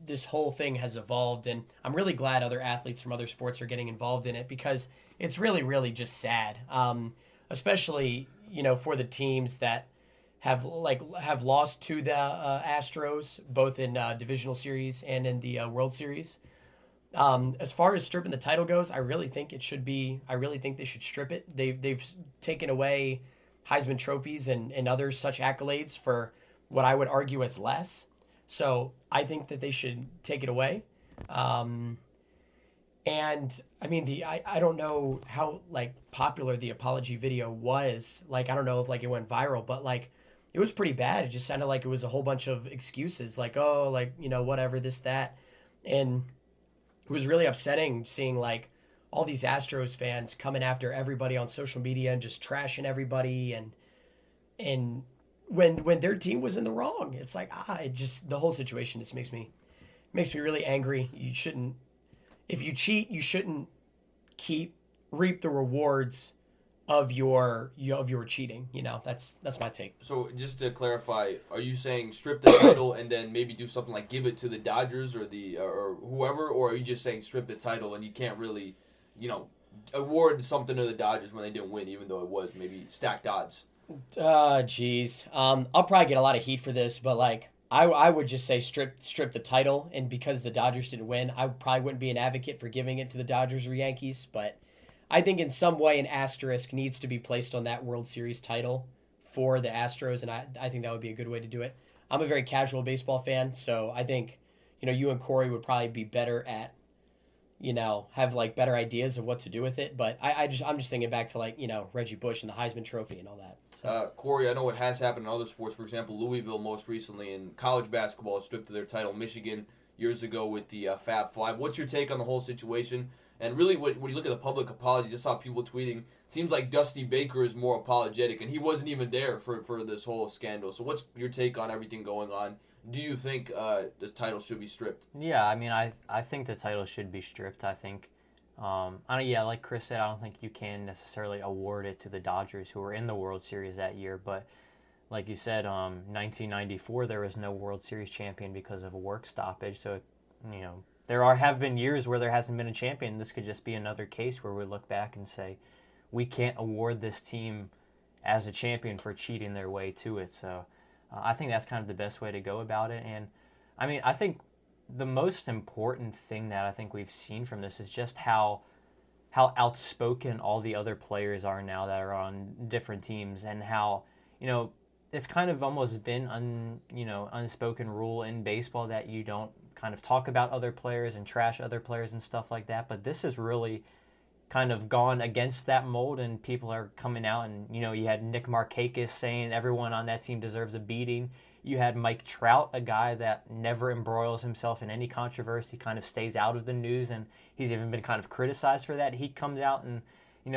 this whole thing has evolved, and I'm really glad other athletes from other sports are getting involved in it because it's really, really just sad, especially for the teams that have lost to the Astros both in divisional series and in the World Series. As far as stripping the title goes, I really think they should strip it. They've taken away Heisman trophies and other such accolades for what I would argue as less. So I think that they should take it away. And I mean, I don't know how popular the apology video was. I don't know if it went viral, but it was pretty bad. It just sounded like it was a whole bunch of excuses, whatever, this, that. And it was really upsetting seeing all these Astros fans coming after everybody on social media and just trashing everybody, and when their team was in the wrong, it's the whole situation just makes me really angry. You shouldn't, if you cheat, you shouldn't reap the rewards of your cheating. That's my take. So just to clarify, are you saying strip the title and then maybe do something like give it to the Dodgers or or whoever, or are you just saying strip the title and you can't really, award something to the Dodgers when they didn't win, even though it was maybe stacked odds? Geez. I'll probably get a lot of heat for this, but I would just say strip the title, and because the Dodgers didn't win, I probably wouldn't be an advocate for giving it to the Dodgers or Yankees, but I think in some way an asterisk needs to be placed on that World Series title for the Astros, and I think that would be a good way to do it. I'm a very casual baseball fan, so I think, you and Cory would probably be better at, have better ideas of what to do with it. But I'm just thinking back to Reggie Bush and the Heisman Trophy and all that. So. Cory, I know it has happened in other sports. For example, Louisville most recently in college basketball stripped of their title. Michigan years ago with the Fab Five. What's your take on the whole situation? And really, when you look at the public apologies, I saw people tweeting, it seems like Dusty Baker is more apologetic, and he wasn't even there for this whole scandal. So what's your take on everything going on? Do you think the title should be stripped? Yeah, I mean, I think the title should be stripped. I think, like Chris said, I don't think you can necessarily award it to the Dodgers, who were in the World Series that year. But like you said, 1994, there was no World Series champion because of a work stoppage. So, there have been years where there hasn't been a champion. This could just be another case where we look back and say, we can't award this team as a champion for cheating their way to it. So I think that's kind of the best way to go about it. And I mean, I think the most important thing that I think we've seen from this is just how outspoken all the other players are now that are on different teams, and how, it's kind of almost been unspoken rule in baseball that you don't kind of talk about other players and trash other players and stuff like that. But this has really kind of gone against that mold, and people are coming out, and you had Nick Markakis saying everyone on that team deserves a beating. You had Mike Trout, a guy that never embroils himself in any controversy, kind of stays out of the news, and he's even been kind of criticized for that. He comes out and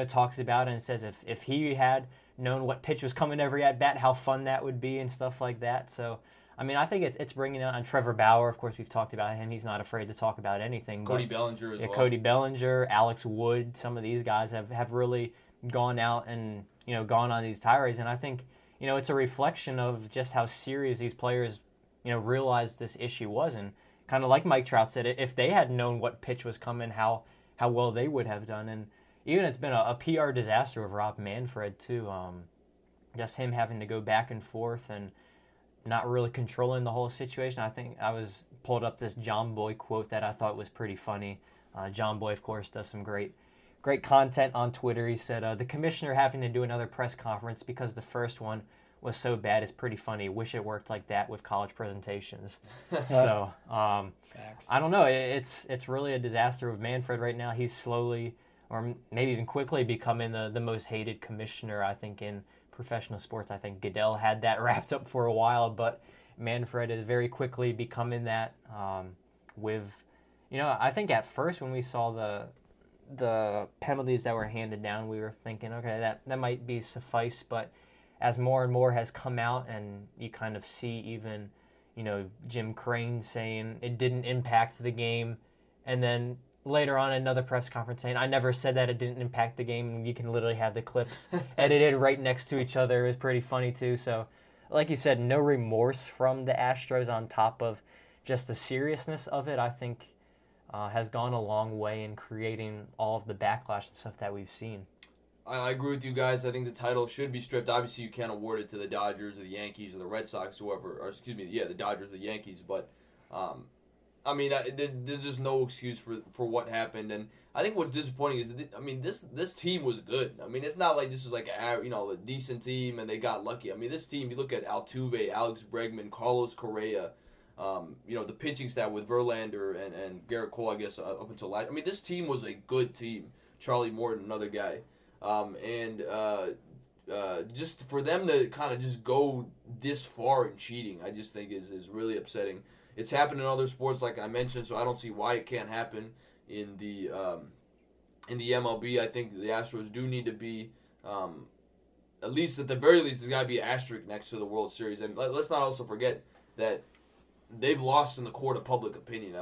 talks about it and says if he had known what pitch was coming every at bat, how fun that would be and stuff like that. So I mean, I think it's bringing on Trevor Bauer. Of course, we've talked about him. He's not afraid to talk about anything. Cody Bellinger as well. Cody Bellinger, Alex Wood. Some of these guys have really gone out and gone on these tirades. And I think it's a reflection of just how serious these players realized this issue was. And kind of like Mike Trout said, if they had known what pitch was coming, how well they would have done. And even it's been a PR disaster of Rob Manfred too. Just him having to go back and forth and not really controlling the whole situation. I think I pulled up this John Boy quote that I thought was pretty funny. John Boy, of course, does some great content on Twitter. He said, the commissioner having to do another press conference because the first one was so bad is pretty funny. Wish it worked like that with college presentations. So, Facts. I don't know. It's really a disaster with Manfred right now. He's slowly, or maybe even quickly, becoming the most hated commissioner, I think, in professional sports. I think Goodell had that wrapped up for a while, but Manfred is very quickly becoming that I think at first when we saw the penalties that were handed down, we were thinking, okay, that might be suffice, but as more and more has come out and you kind of see even, Jim Crane saying it didn't impact the game, and then later on another press conference saying, I never said that it didn't impact the game, and you can literally have the clips edited right next to each other. It was pretty funny too. So, like you said, no remorse from the Astros on top of just the seriousness of it, I think has gone a long way in creating all of the backlash and stuff that we've seen. I agree with you guys. I think the title should be stripped. Obviously, you can't award it to the Dodgers or the Yankees or the Red Sox, the Dodgers or the Yankees. But, there's just no excuse for what happened. And I think what's disappointing is, this team was good. It's not like this was like a decent team and they got lucky. This team, you look at Altuve, Alex Bregman, Carlos Correa, the pitching staff with Verlander and Garrett Cole, I guess, up until last. This team was a good team. Charlie Morton, another guy. Just for them to kind of just go this far in cheating, I just think is really upsetting. It's happened in other sports, like I mentioned, so I don't see why it can't happen in the MLB. I think the Astros do need to be, at the very least, there's got to be an asterisk next to the World Series. And let's not also forget that they've lost in the court of public opinion.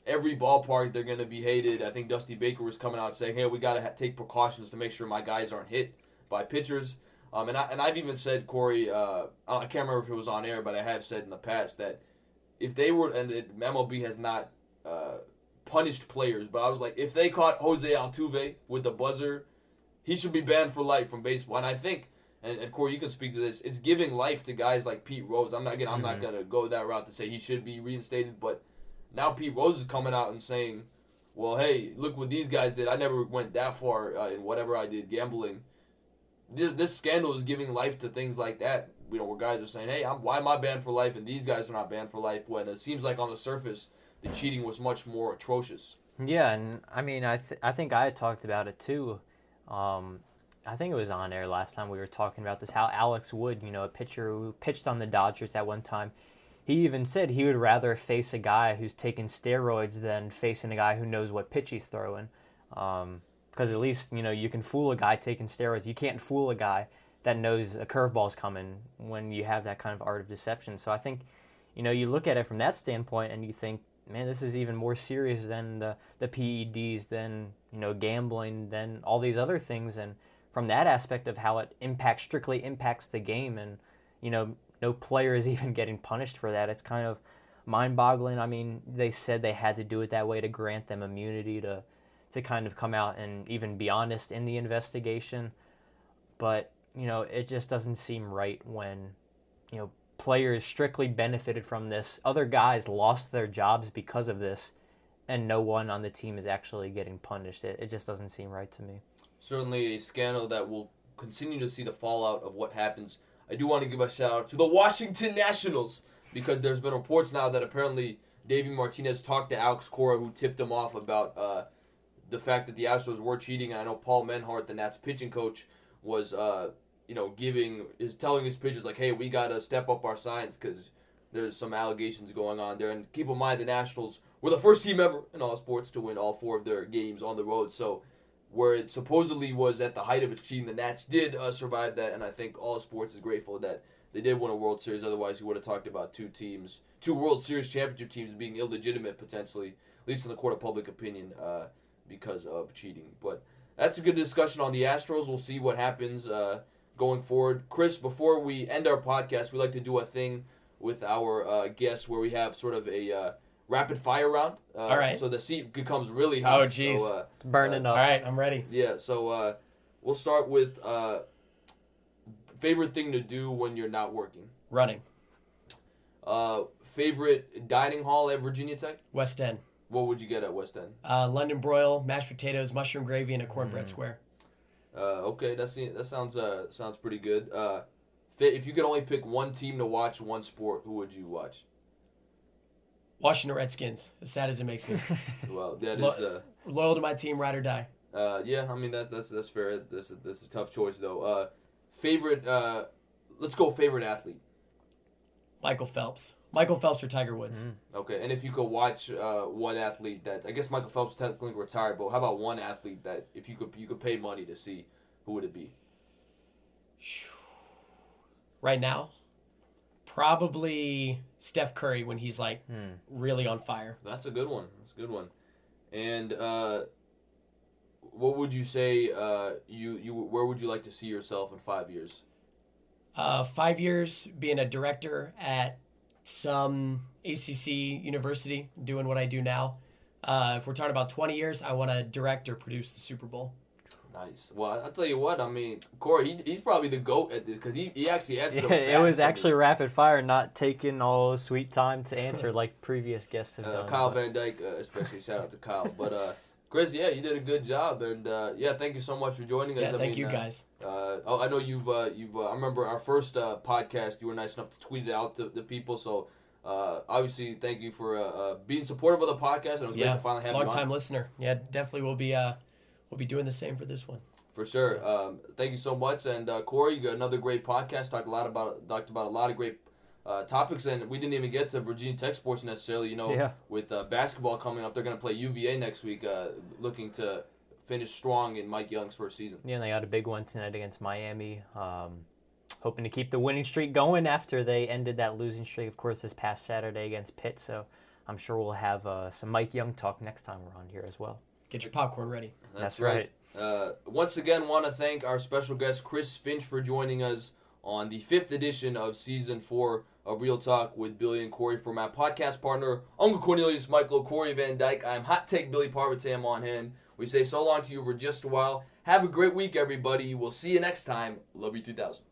Every ballpark, they're going to be hated. I think Dusty Baker was coming out saying, hey, we got to take precautions to make sure my guys aren't hit by pitchers. And I've even said, Corey, I can't remember if it was on air, but I have said in the past that if they were, and the MLB has not punished players, but I was like, if they caught Jose Altuve with the buzzer, he should be banned for life from baseball. And I think, and Corey, you can speak to this, it's giving life to guys like Pete Rose. I'm not going to go that route to say he should be reinstated, but now Pete Rose is coming out and saying, well, hey, look what these guys did. I never went that far in whatever I did gambling. This scandal is giving life to things like that, where guys are saying, hey, why am I banned for life and these guys are not banned for life, when it seems like on the surface the cheating was much more atrocious. Yeah, and I think I had talked about it too. I think it was on air last time we were talking about this, how Alex Wood, a pitcher who pitched on the Dodgers at one time, he even said he would rather face a guy who's taking steroids than facing a guy who knows what pitch he's throwing. Because at least, you can fool a guy taking steroids. You can't fool a guy that knows a curveball's coming when you have that kind of art of deception. So I think, you look at it from that standpoint and you think, man, this is even more serious than the PEDs, than, gambling, than all these other things. And from that aspect of how it strictly impacts the game, and, no player is even getting punished for that. It's kind of mind-boggling. They said they had to do it that way to grant them immunity to kind of come out and even be honest in the investigation. But, it just doesn't seem right when, players strictly benefited from this. Other guys lost their jobs because of this, and no one on the team is actually getting punished. It just doesn't seem right to me. Certainly a scandal that will continue to see the fallout of what happens. I do want to give a shout-out to the Washington Nationals, because there's been reports now that apparently Davey Martinez talked to Alex Cora, who tipped him off about the fact that the Astros were cheating. And I know Paul Menhart, the Nats pitching coach, was telling his pitchers, like, hey, we got to step up our science because there's some allegations going on there. And keep in mind, the Nationals were the first team ever in all sports to win all 4 of their games on the road. So where it supposedly was at the height of its cheating, the Nats did survive that, and I think all sports is grateful that they did win a World Series. Otherwise, you would have talked about 2 World Series championship teams being illegitimate, potentially, at least in the court of public opinion, because of cheating. But that's a good discussion on the Astros. We'll see what happens going forward. Chris, before we end our podcast, we like to do a thing with our guests where we have sort of a rapid fire round. All right. So the seat becomes really hot. Oh, jeez. So, burning up. All right, I'm ready. Yeah, so we'll start with favorite thing to do when you're not working. Running. Favorite dining hall at Virginia Tech? West End. What would you get at West End? London broil, mashed potatoes, mushroom gravy, and a cornbread square. Okay, that sounds pretty good. If you could only pick one team to watch, one sport, who would you watch? Washington Redskins, as sad as it makes me. Well, that is loyal to my team, ride or die. Yeah, that's fair. That's a tough choice though. favorite. Let's go favorite athlete. Michael Phelps. Michael Phelps or Tiger Woods. Okay, and if you could watch one athlete that, I guess Michael Phelps technically retired, but how about one athlete that if you could pay money to see, who would it be? Right now, probably Steph Curry when he's like really on fire. That's a good one. And what would you say? Where would you like to see yourself in 5 years? 5 years being a director at some ACC university, doing what I do now. If we're talking about 20 years, I want to direct or produce the Super Bowl. Nice. Well, I'll tell you what. I mean, Corey, he's probably the GOAT at this because he actually answered them fast. It was actually rapid fire, not taking all the sweet time to answer like previous guests have done. Kyle Van Dyke, especially shout out to Kyle. But Chris, yeah, you did a good job, and thank you so much for joining us. Yeah, thank you guys. I know you've I remember our first podcast. You were nice enough to tweet it out to the people. So obviously, thank you for being supportive of the podcast. And it was great to finally have you on. Long-time listener. Yeah, definitely will be doing the same for this one. For sure. So. Thank you so much. And Corey, you got another great podcast. Talked about a lot of great topics, and we didn't even get to Virginia Tech sports necessarily. With basketball coming up, they're going to play UVA next week, looking to finish strong in Mike Young's first season. Yeah, and they got a big one tonight against Miami. Hoping to keep the winning streak going after they ended that losing streak, of course, this past Saturday against Pitt. So I'm sure we'll have some Mike Young talk next time we're on here as well. Get your popcorn ready. That's right. Once again, want to thank our special guest, Chris Finch, for joining us on the 5th edition of Season 4 of Real Talk with Billy and Cory. For my podcast partner, Uncle Cornelius Michael, Corey Van Dyke, I'm Hot Take Billy Parvatam on hand. We say so long to you for just a while. Have a great week, everybody. We'll see you next time. Love you 3000.